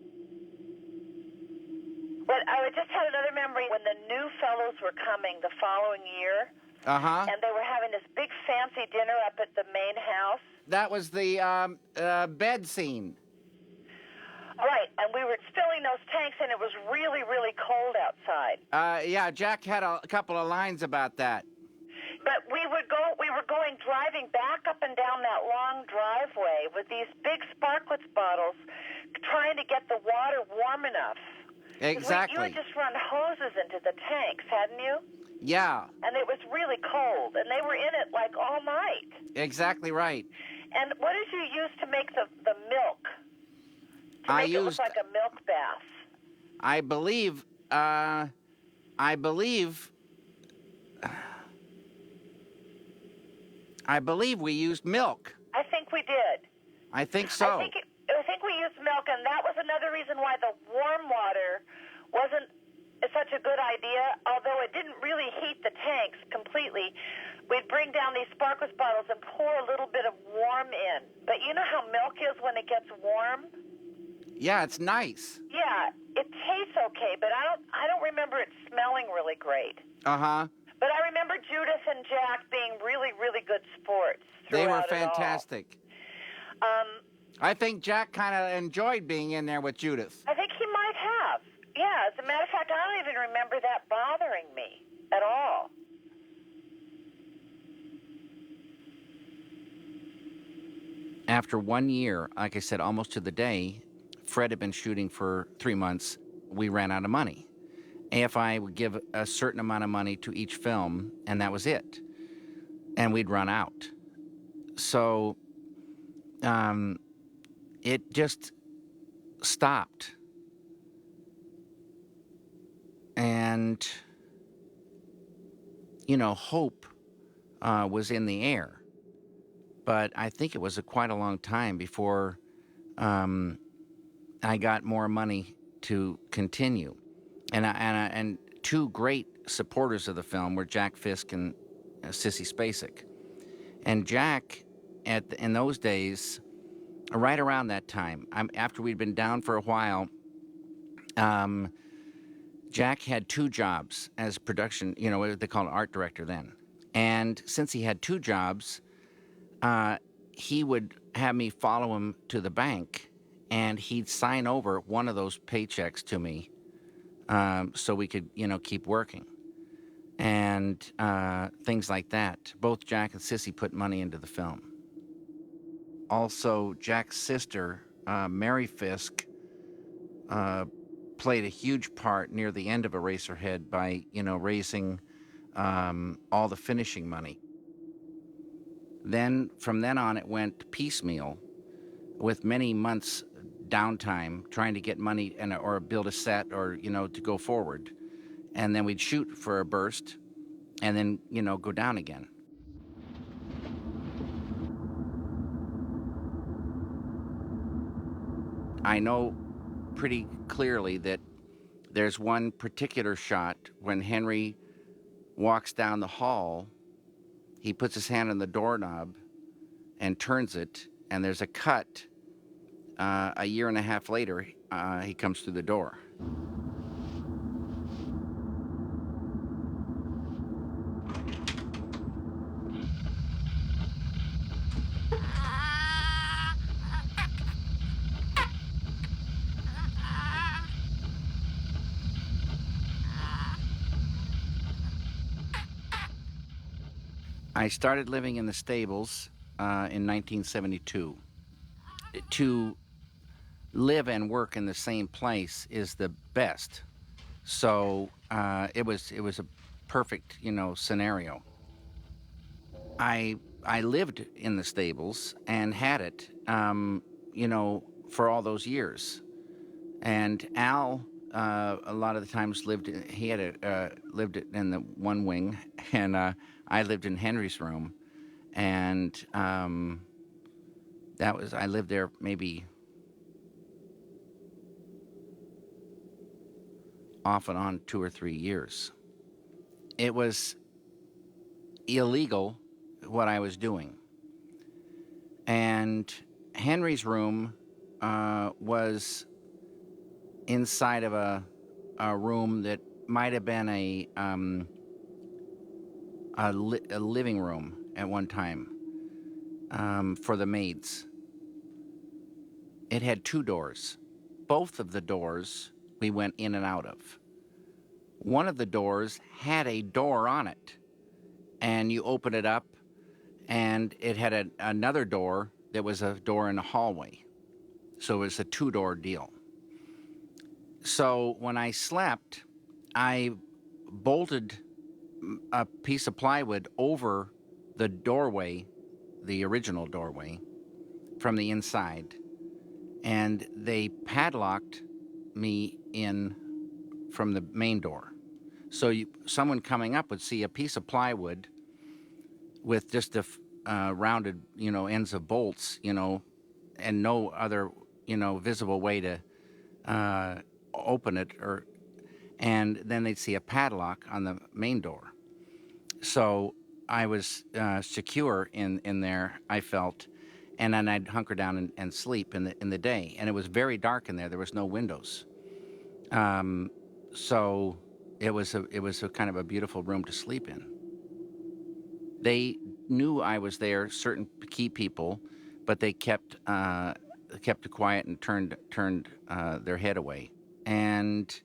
But I just had another memory when the new fellows were coming the following year. Uh-huh. And they were having this big fancy dinner up at the main house. That was the bed scene. Right, and we were filling those tanks, and it was really, really cold outside. Yeah, Jack had a couple of lines about that. But we were driving back up and down that long driveway with these big Sparklets bottles, trying to get the water warm enough. Exactly. You had just run hoses into the tanks, hadn't you? Yeah. And it was really cold, and they were in it like all night. Exactly right. And what did you use to make the milk? It look like a milk bath. I believe we used milk. I think we did. I think so. I think we used milk, and that was another reason why the warm water wasn't such a good idea, although it didn't really heat the tanks completely. We'd bring down these Sparklets bottles and pour a little bit of warm in. But you know how milk is when it gets warm? Yeah, it's nice. Yeah, it tastes okay, but I don't remember it smelling really great. Uh-huh. But I remember Judith and Jack being really, really good sports. They were fantastic. I think Jack kind of enjoyed being in there with Judith. I think he might have. Yeah, as a matter of fact, I don't even remember that bothering me at all. After 1 year, like I said, almost to the day, Fred had been shooting for 3 months. We ran out of money. AFI would give a certain amount of money to each film, and that was it. And we'd run out. So it just stopped. And, hope was in the air. But I think it was quite a long time before um, I got more money to continue. And two great supporters of the film were Jack Fisk and Sissy Spacek. And Jack, in those days, right around that time, after we'd been down for a while, um, Jack had two jobs as production, what they call an art director then. And since he had two jobs, uh, he would have me follow him to the bank, and he'd sign over one of those paychecks to me, so we could, keep working. And things like that. Both Jack and Sissy put money into the film. Also, Jack's sister, Mary Fisk, uh, played a huge part near the end of Eraserhead by, raising all the finishing money. Then, from then on, it went piecemeal with many months downtime trying to get money or build a set or, to go forward. And then we'd shoot for a burst and then, go down again. I know pretty clearly that there's one particular shot when Henry walks down the hall, he puts his hand on the doorknob and turns it, and there's a cut. A year and a half later, he comes through the door. I started living in the stables in 1972. To live and work in the same place is the best. So it was a perfect scenario. I lived in the stables and had it for all those years. And Al a lot of the times lived in the one wing, and I lived in Henry's room, and I lived there maybe off and on 2 or 3 years. It was illegal what I was doing. And Henry's room was inside of a room that might have been a living room at one time for the maids. It had two doors. Both of the doors we went in and out of. One of the doors had a door on it, and you open it up, and it had another door that was a door in a hallway. So it was a two-door deal. So when I slept, I bolted a piece of plywood over the doorway, the original doorway, from the inside, and they padlocked me in from the main door. So someone coming up would see a piece of plywood with just the rounded, ends of bolts, and no other, visible way to open it, and then they'd see a padlock on the main door. So I was secure in there, I felt, and then I'd hunker down and sleep in the day. And it was very dark in there. There was no windows. So it was a kind of a beautiful room to sleep in. They knew I was there, certain key people, but they kept it quiet and turned their head away. And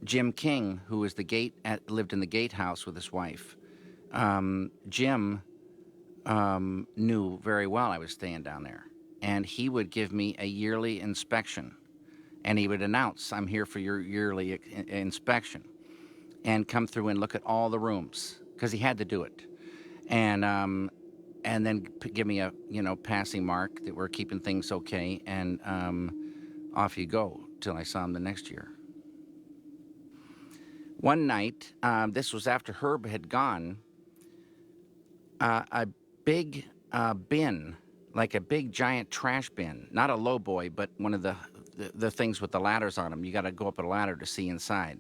Jim King, who was lived in the gatehouse with his wife. Jim knew very well I was staying down there, and he would give me a yearly inspection, and he would announce, "I'm here for your yearly inspection," and come through and look at all the rooms because he had to do it. And and then give me a passing mark that we're keeping things okay, and off you go till I saw him the next year. One night, this was after Herb had gone, a big bin, like a big giant trash bin, not a lowboy, but one of the things with the ladders on them. You got to go up a ladder to see inside.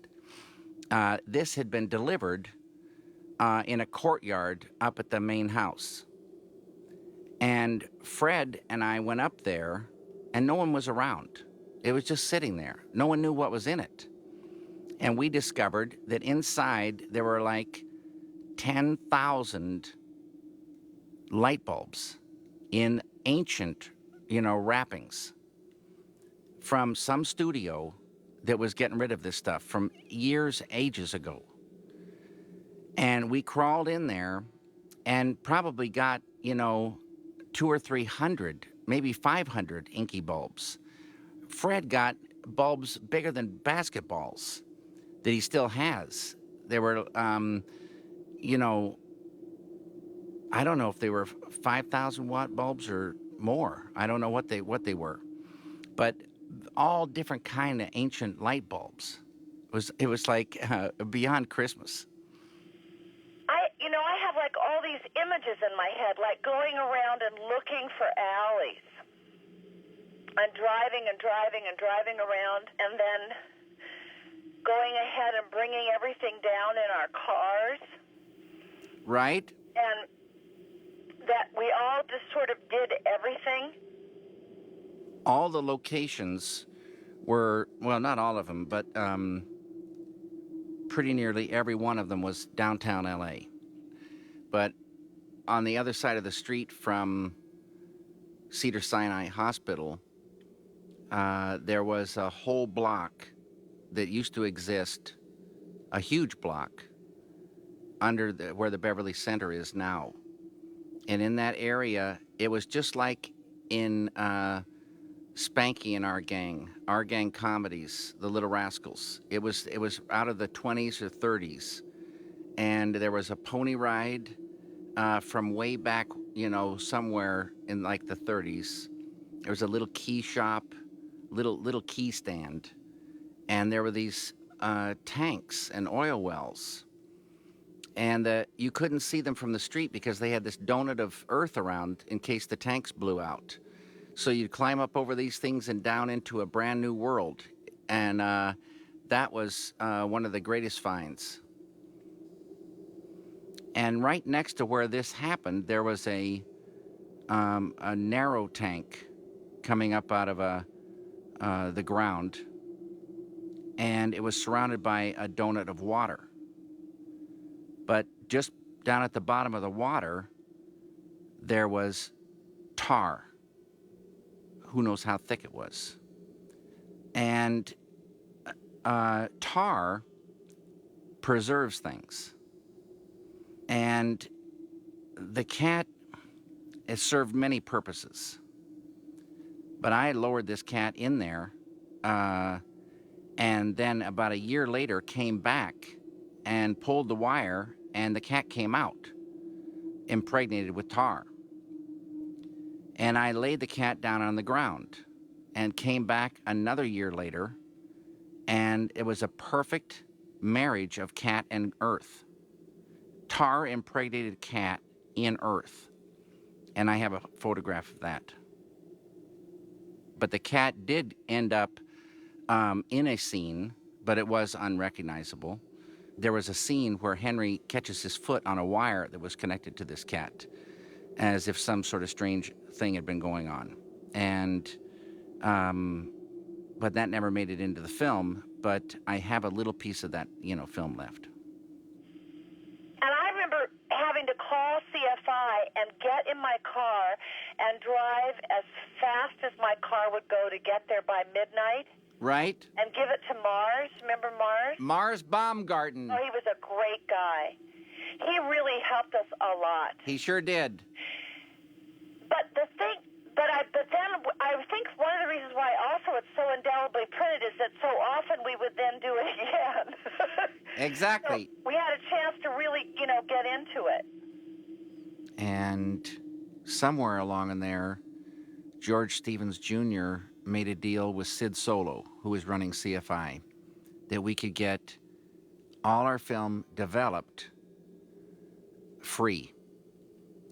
This had been delivered in a courtyard up at the main house. And Fred and I went up there, and no one was around. It was just sitting there. No one knew what was in it. And we discovered that inside there were like 10,000 light bulbs in ancient, wrappings from some studio that was getting rid of this stuff from ages ago. And we crawled in there and probably got, 200 or 300, maybe 500 inky bulbs. Fred got bulbs bigger than basketballs that he still has. They were, I don't know if they were 5,000 watt bulbs or more. I don't know what they were, but all different kind of ancient light bulbs. It was like beyond Christmas. I have like all these images in my head, like going around and looking for alleys. I'm driving and driving and driving around, and then going ahead and bringing everything down in our cars. Right. And that we all just sort of did everything. All the locations were, well, not all of them, but pretty nearly every one of them was downtown LA. But on the other side of the street from Cedars-Sinai Hospital, there was a whole block that used to exist, a huge block, under where the Beverly Center is now. And in that area, it was just like in Spanky and Our Gang comedies, The Little Rascals. It was out of the 20s or 30s. And there was a pony ride from way back, somewhere in like the 30s. There was a little key shop, little key stand. And there were these tanks and oil wells. And you couldn't see them from the street because they had this donut of earth around in case the tanks blew out. So you'd climb up over these things and down into a brand new world. And that was one of the greatest finds. And right next to where this happened, there was a narrow tank coming up out of the ground. And it was surrounded by a donut of water. But just down at the bottom of the water, there was tar. Who knows how thick it was. And tar preserves things. And the cat has served many purposes. But I lowered this cat in there, and then about a year later came back and pulled the wire, and the cat came out, impregnated with tar. And I laid the cat down on the ground and came back another year later, and it was a perfect marriage of cat and earth. Tar impregnated cat in earth. And I have a photograph of that. But the cat did end up in a scene, but it was unrecognizable. There was a scene where Henry catches his foot on a wire that was connected to this cat, as if some sort of strange thing had been going on. And, but that never made it into the film, but I have a little piece of that, film left. And I remember having to call CFI and get in my car and drive as fast as my car would go to get there by midnight. Right. And give it to Mars. Remember Mars? Mars Baumgarten. Oh, he was a great guy. He really helped us a lot. He sure did. But then I think one of the reasons why also it's so indelibly printed is that so often we would then do it again. Exactly. So we had a chance to really, get into it. And somewhere along in there, George Stevens Jr. made a deal with Sid Solo, who was running CFI, that we could get all our film developed free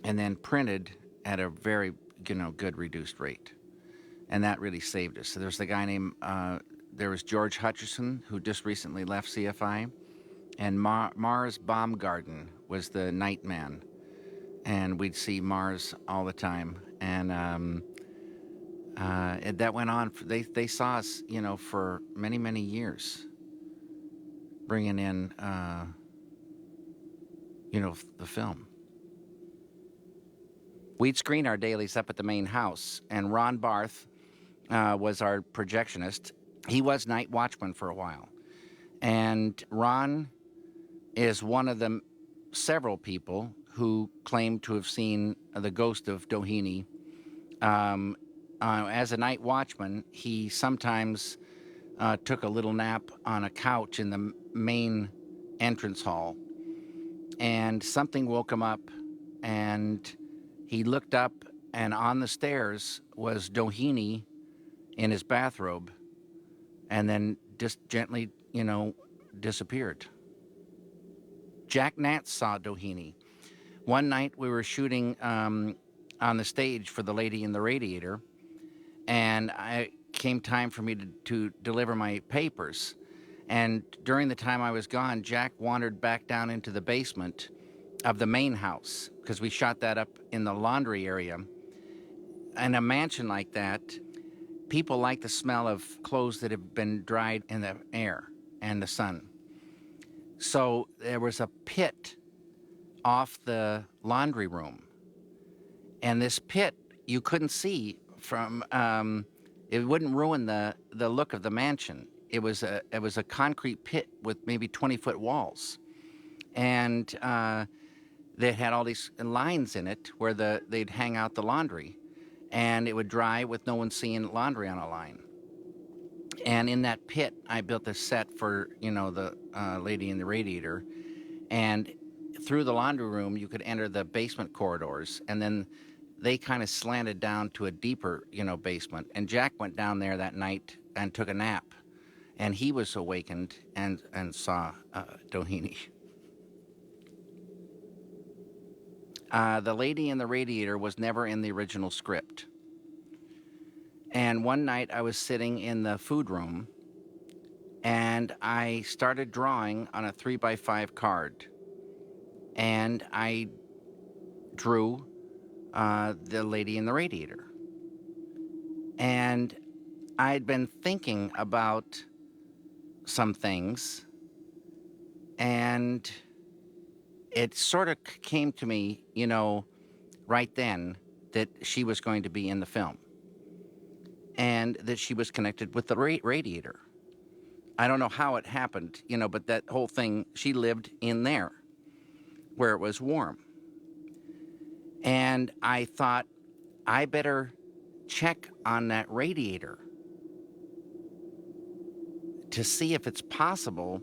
and then printed at a very, good reduced rate. And that really saved us. So there's the guy named, there was George Hutcherson, who just recently left CFI, and Mars Baumgarten was the night man. And we'd see Mars all the time. And that went on. They saw us, for many, many years, bringing in, the film. We'd screen our dailies up at the main house, and Ron Barth was our projectionist. He was night watchman for a while. And Ron is one of the several people who claim to have seen the ghost of Doheny. As a night watchman, he sometimes took a little nap on a couch in the main entrance hall, and something woke him up, and he looked up, and on the stairs was Doheny in his bathrobe, and then just gently, disappeared. Jack Nance saw Doheny. One night we were shooting on the stage for The Lady in the Radiator, and it came time for me to deliver my papers. And during the time I was gone, Jack wandered back down into the basement of the main house, because we shot that up in the laundry area. In a mansion like that, people like the smell of clothes that have been dried in the air and the sun. So there was a pit off the laundry room. And this pit, you couldn't see from, it wouldn't ruin the look of the mansion. It was a concrete pit with maybe 20-foot walls. And they had all these lines in it where they'd hang out the laundry. And it would dry with no one seeing laundry on a line. And in that pit, I built a set for, the Lady in the Radiator. And through the laundry room, you could enter the basement corridors. And then they kind of slanted down to a deeper, basement. And Jack went down there that night and took a nap. And he was awakened and saw Doheny. The Lady in the Radiator was never in the original script. And one night I was sitting in the food room, and I started drawing on a 3x5 card. And I drew the Lady in the Radiator. And I'd been thinking about some things, and it sort of came to me, right then, that she was going to be in the film, and that she was connected with the radiator. I don't know how it happened, but that whole thing, she lived in there where it was warm. And I thought, I better check on that radiator to see if it's possible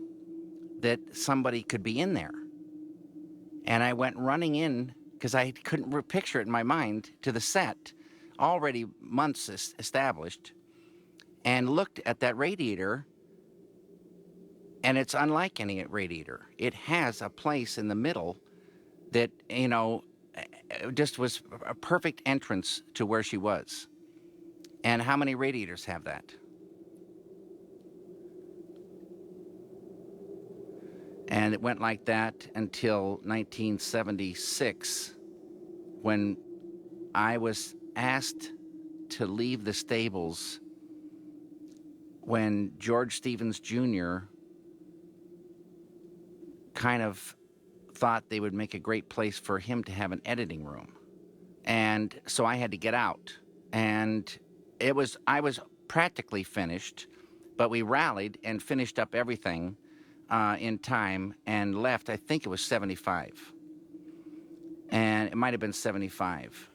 that somebody could be in there. And I went running in, because I couldn't picture it in my mind, to the set, already months established, and looked at that radiator, and it's unlike any radiator. It has a place in the middle that, just was a perfect entrance to where she was. And how many radiators have that? And it went like that until 1976, when I was asked to leave the stables when George Stevens Jr. kind of thought they would make a great place for him to have an editing room. And so I had to get out. And I was practically finished, but we rallied and finished up everything in time and left. I think it was 75. And it might have been 75.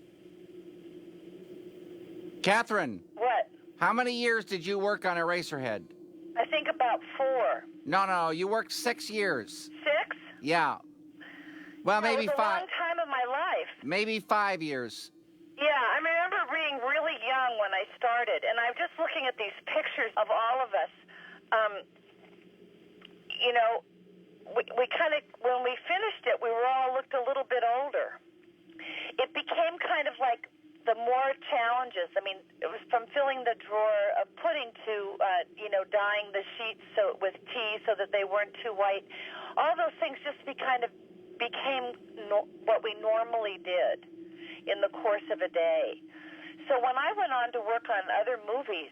Catherine. What? How many years did you work on Eraserhead? I think about 4. No, you worked 6 years. 6? Yeah. Well, maybe It was a 5. long time of my life. Maybe 5 years. Yeah, I remember being really young when I started, and I'm just looking at these pictures of all of us. Um, you know, we kind of, when we finished it, we were all looked a little bit older. It became kind of like the more challenges. I mean, it was from filling the drawer of pudding to, dyeing the sheets with tea so that they weren't too white. All those things just became what we normally did in the course of a day. So when I went on to work on other movies,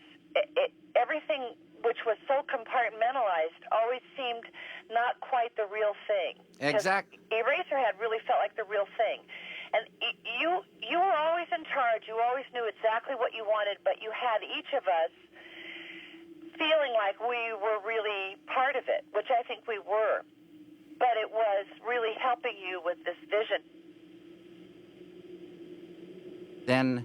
everything which was so compartmentalized always seemed not quite the real thing. Exactly. Eraserhead really felt like the real thing. And you were always in charge. You always knew exactly what you wanted, but you had each of us feeling like we were really part of it, which I think we were. But it was really helping you with this vision. Then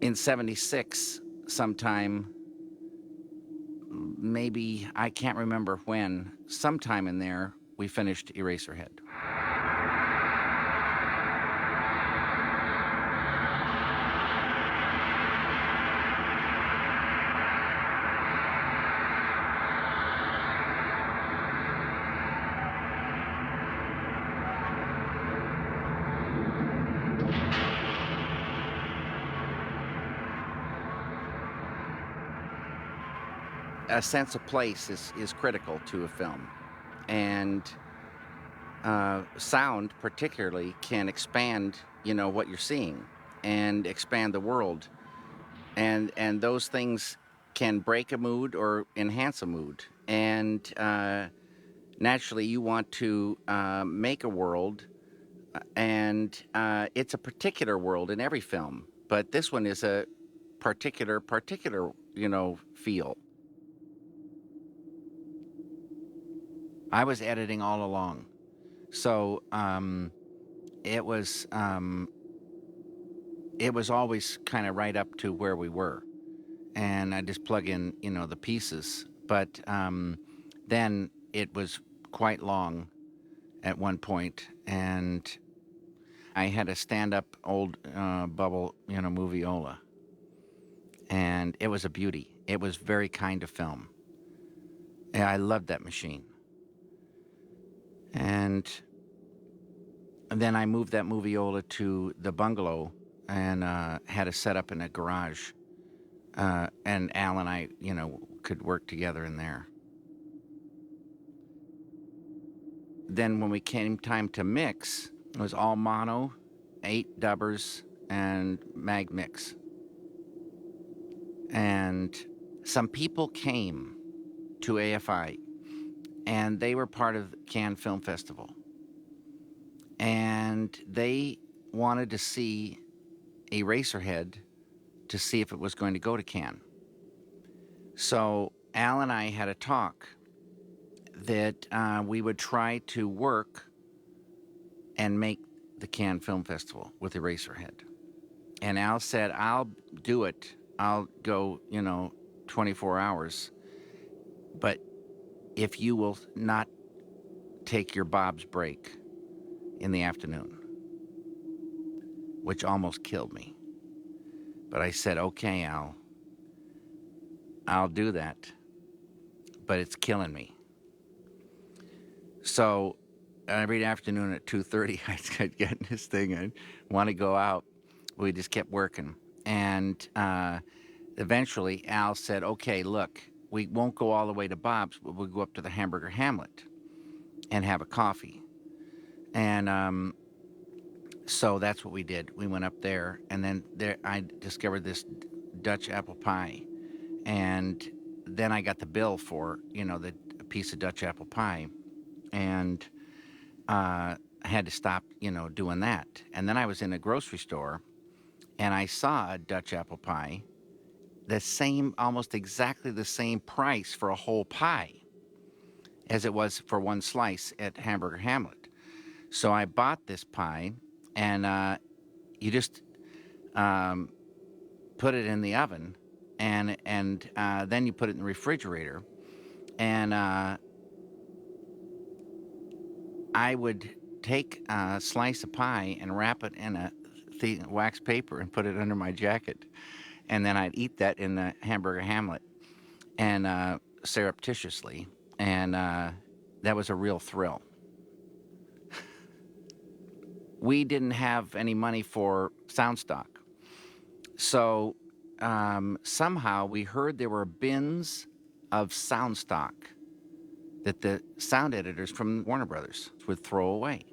in 76, sometime, maybe, I can't remember when, sometime in there, we finished Eraserhead. A sense of place is critical to a film. And sound, particularly, can expand, what you're seeing and expand the world. And those things can break a mood or enhance a mood. And naturally, you want to make a world, and it's a particular world in every film. But this one is a particular, feel. I was editing all along. So it was always kind of right up to where we were, and I just plug in the pieces. But then it was quite long at one point, and I had a stand-up old bubble movieola, and it was a beauty. It was very kind of film. And I loved that machine. And then I moved that movieola to the bungalow and had it set up in a garage. And Al and I, could work together in there. Then when we came time to mix, it was all mono, 8 dubbers, and mag mix. And some people came to AFI, and they were part of the Cannes Film Festival. And they wanted to see Eraserhead to see if it was going to go to Cannes. So Al and I had a talk that we would try to work and make the Cannes Film Festival with Eraserhead. And Al said, I'll do it. I'll go, 24 hours. But if you will not take your Bob's break in the afternoon, which almost killed me. But I said, okay, Al, I'll do that. But it's killing me. So every afternoon at 2:30, I'd get in this thing and want to go out. We just kept working. And eventually, Al said, okay, look, we won't go all the way to Bob's, but we'll go up to the Hamburger Hamlet and have a coffee. And so that's what we did. We went up there, and then I discovered this Dutch apple pie. And then I got the bill for, the piece of Dutch apple pie. And I had to stop, doing that. And then I was in a grocery store, and I saw a Dutch apple pie, almost exactly the same price for a whole pie as it was for one slice at Hamburger Hamlet. So I bought this pie, and you just put it in the oven, and then you put it in the refrigerator, and I would take a slice of pie and wrap it in a wax paper and put it under my jacket, and then I'd eat that in the hamburger Hamlet, and surreptitiously, and that was a real thrill. We didn't have any money for sound stock, so somehow we heard there were bins of sound stock that the sound editors from Warner Brothers would throw away,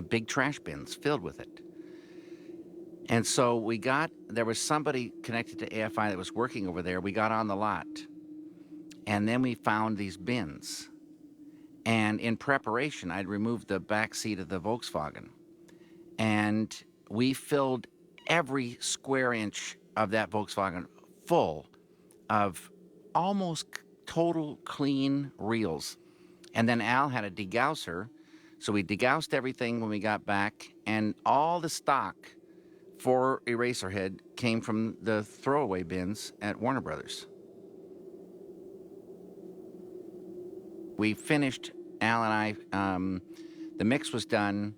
big trash bins filled with it. And so there was somebody connected to AFI that was working over there. We got on the lot, and then we found these bins. And in preparation, I'd removed the back seat of the Volkswagen, and we filled every square inch of that Volkswagen full of almost total clean reels. And then Al had a degausser, so we degaussed everything when we got back, and all the stock for Eraserhead came from the throwaway bins at Warner Brothers. We finished, Al and I, the mix was done,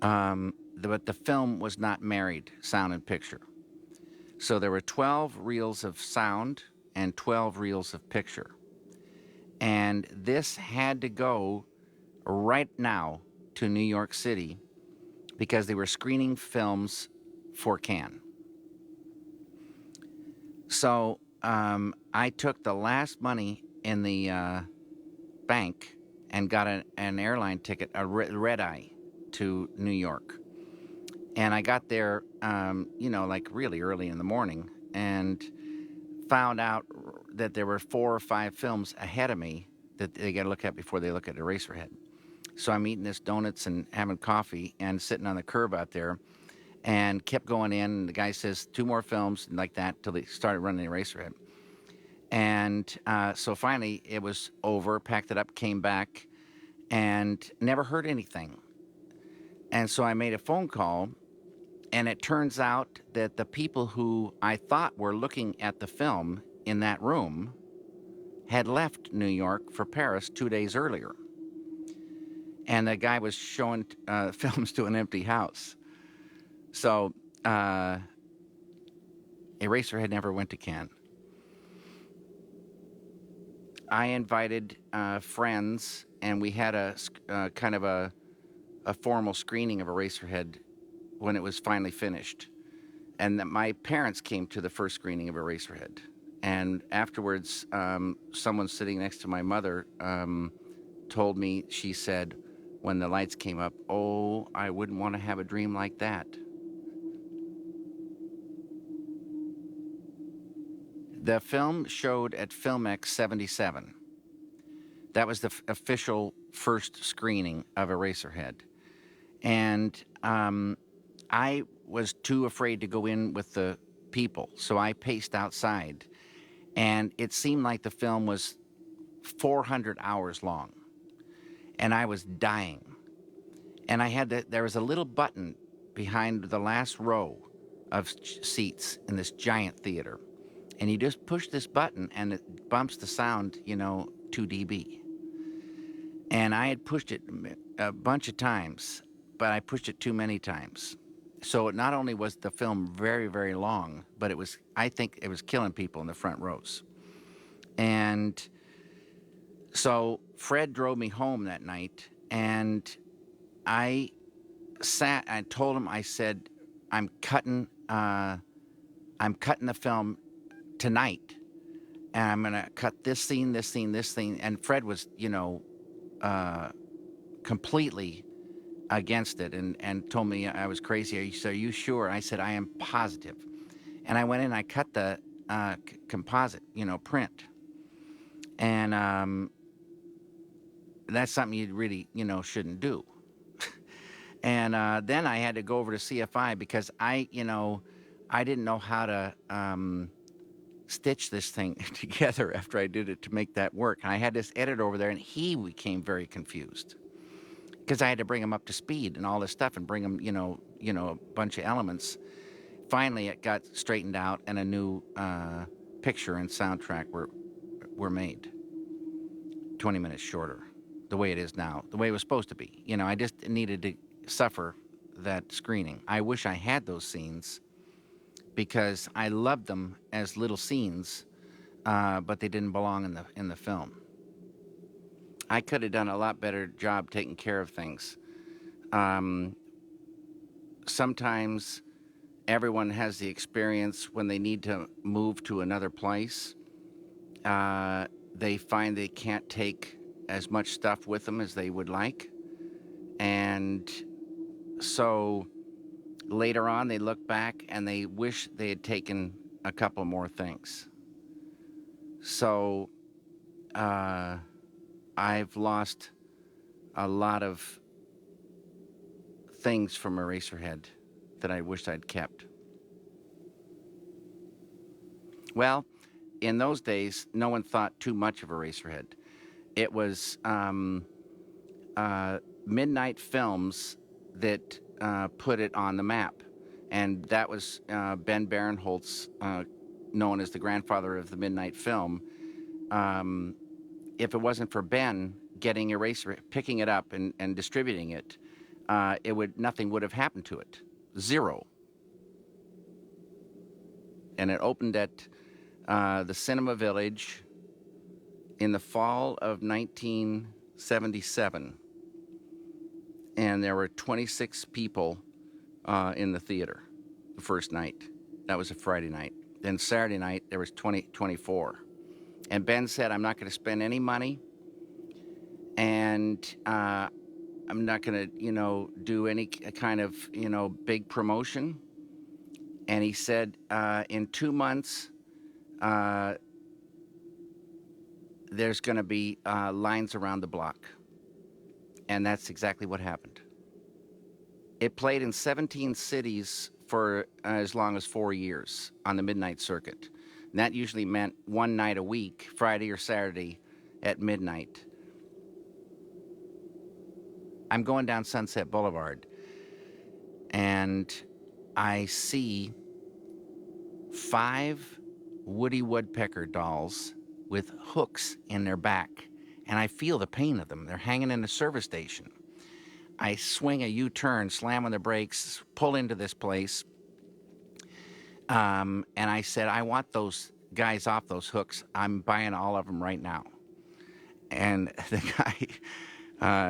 but the film was not married, sound and picture. So there were 12 reels of sound and 12 reels of picture. And this had to go right now to New York City because they were screening films for Cannes. So I took the last money in the bank and got an airline ticket, a red eye, to New York. And I got there, like really early in the morning, and found out that there were 4 or 5 films ahead of me that they got to look at before they look at Eraserhead. So I'm eating this donuts and having coffee and sitting on the curb out there, and kept going in. And the guy says 2 more films, and like that, till they started running Eraserhead. And so finally it was over, packed it up, came back, and never heard anything. And so I made a phone call, and it turns out that the people who I thought were looking at the film in that room had left New York for Paris 2 days earlier. And the guy was showing films to an empty house. So Eraserhead never went to Cannes. I invited friends, and we had a kind of a formal screening of Eraserhead when it was finally finished. And that my parents came to the first screening of Eraserhead. And afterwards, someone sitting next to my mother told me, she said, when the lights came up, "Oh, I wouldn't want to have a dream like that." The film showed at Filmex 77. That was the official first screening of Eraserhead. And I was too afraid to go in with the people, so I paced outside. And it seemed like the film was 400 hours long. And I was dying. And there was a little button behind the last row of seats in this giant theater. And you just push this button, and it bumps the sound, 2 dB. And I had pushed it a bunch of times, but I pushed it too many times. So not only was the film very, very long, but I think it was killing people in the front rows. And so Fred drove me home that night, and I told him, I said, I'm cutting the film tonight, and I'm going to cut this scene, this scene, this scene. And Fred was, completely against it, and told me I was crazy. Are you sure? I said, I am positive. And I went in, I cut the composite, print. And that's something you really, shouldn't do. And then I had to go over to CFI because I didn't know how to stitch this thing together after I did it to make that work. And I had this editor over there, and he became very confused because I had to bring him up to speed and all this stuff, and bring him, a bunch of elements. Finally, it got straightened out, and a new picture and soundtrack were made. 20 minutes shorter. the way it is now, the way it was supposed to be. I just needed to suffer that screening. I wish I had those scenes because I loved them as little scenes, but they didn't belong in the film. I could have done a lot better job taking care of things. Um, Sometimes everyone has the experience when they need to move to another place. They find they can't take as much stuff with them as they would like. And so later on, they look back and they wish they had taken a couple more things. So I've lost a lot of things from Eraserhead that I wished I'd kept. Well, in those days, no one thought too much of Eraserhead. It was midnight films that put it on the map. And that was Ben Barenholtz, known as the grandfather of the midnight film. If it wasn't for Ben getting picking it up and distributing it, nothing would have happened to it. Zero. And it opened at the Cinema Village in the fall of 1977. And there were 26 people in the theater the first night. That was a Friday night. Then Saturday night, there was 24. And Ben said, I'm not going to spend any money, and I'm not going to, do any kind of, big promotion. And he said, in 2 months, there's going to be lines around the block. And that's exactly what happened. It played in 17 cities for as long as 4 years on the midnight circuit. And that usually meant one night a week, Friday or Saturday at midnight. I'm going down Sunset Boulevard, and I see 5 Woody Woodpecker dolls with hooks in their back, and I feel the pain of them. They're hanging in a service station. I swing a U-turn, slam on the brakes, pull into this place, and I said, I want those guys off those hooks. I'm buying all of them right now. And the guy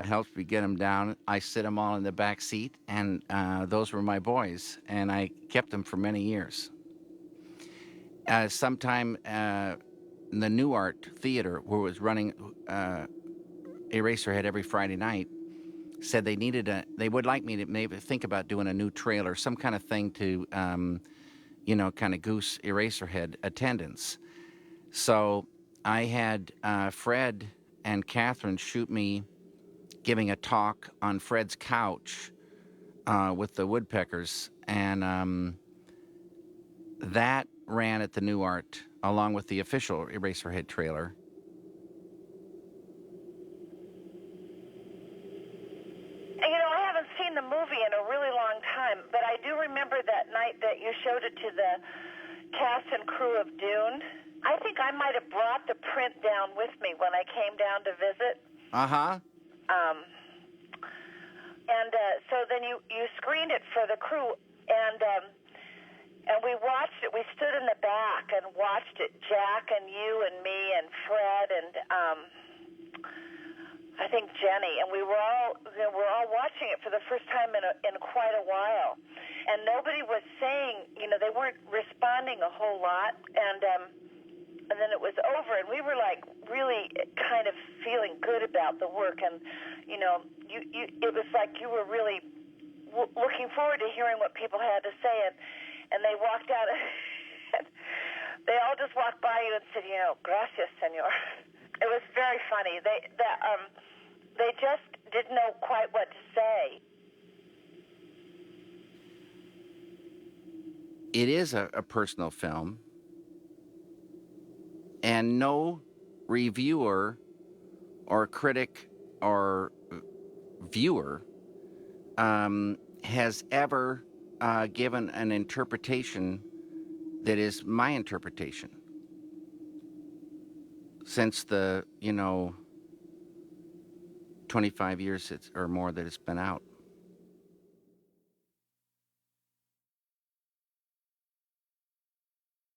helps me get them down. I sit them all in the back seat, and those were my boys, and I kept them for many years. Sometime in the New Art Theater, where it was running Eraserhead every Friday night, said they would like me to maybe think about doing a new trailer, some kind of thing to, kind of goose Eraserhead attendance. So I had Fred and Catherine shoot me giving a talk on Fred's couch with the Woodpeckers, and that ran at the New Art along with the official Eraserhead trailer. I haven't seen the movie in a really long time, but I do remember that night that you showed it to the cast and crew of Dune. I think I might have brought the print down with me when I came down to visit. Uh-huh. So then you screened it for the crew, and we watched it. We stood in the back and watched it, Jack and you and me and Fred and I think Jenny, and we were all watching it for the first time in quite a while, and nobody was saying, they weren't responding a whole lot, and then it was over, and we were like really kind of feeling good about the work, and it was like you were really looking forward to hearing what people had to say, and they walked out, and they all just walked by you and said, gracias, senor. It was very funny. They just didn't know quite what to say. It is a personal film, and no reviewer or critic or viewer has ever given an interpretation that is my interpretation. Since the, 25 years or more that it's been out.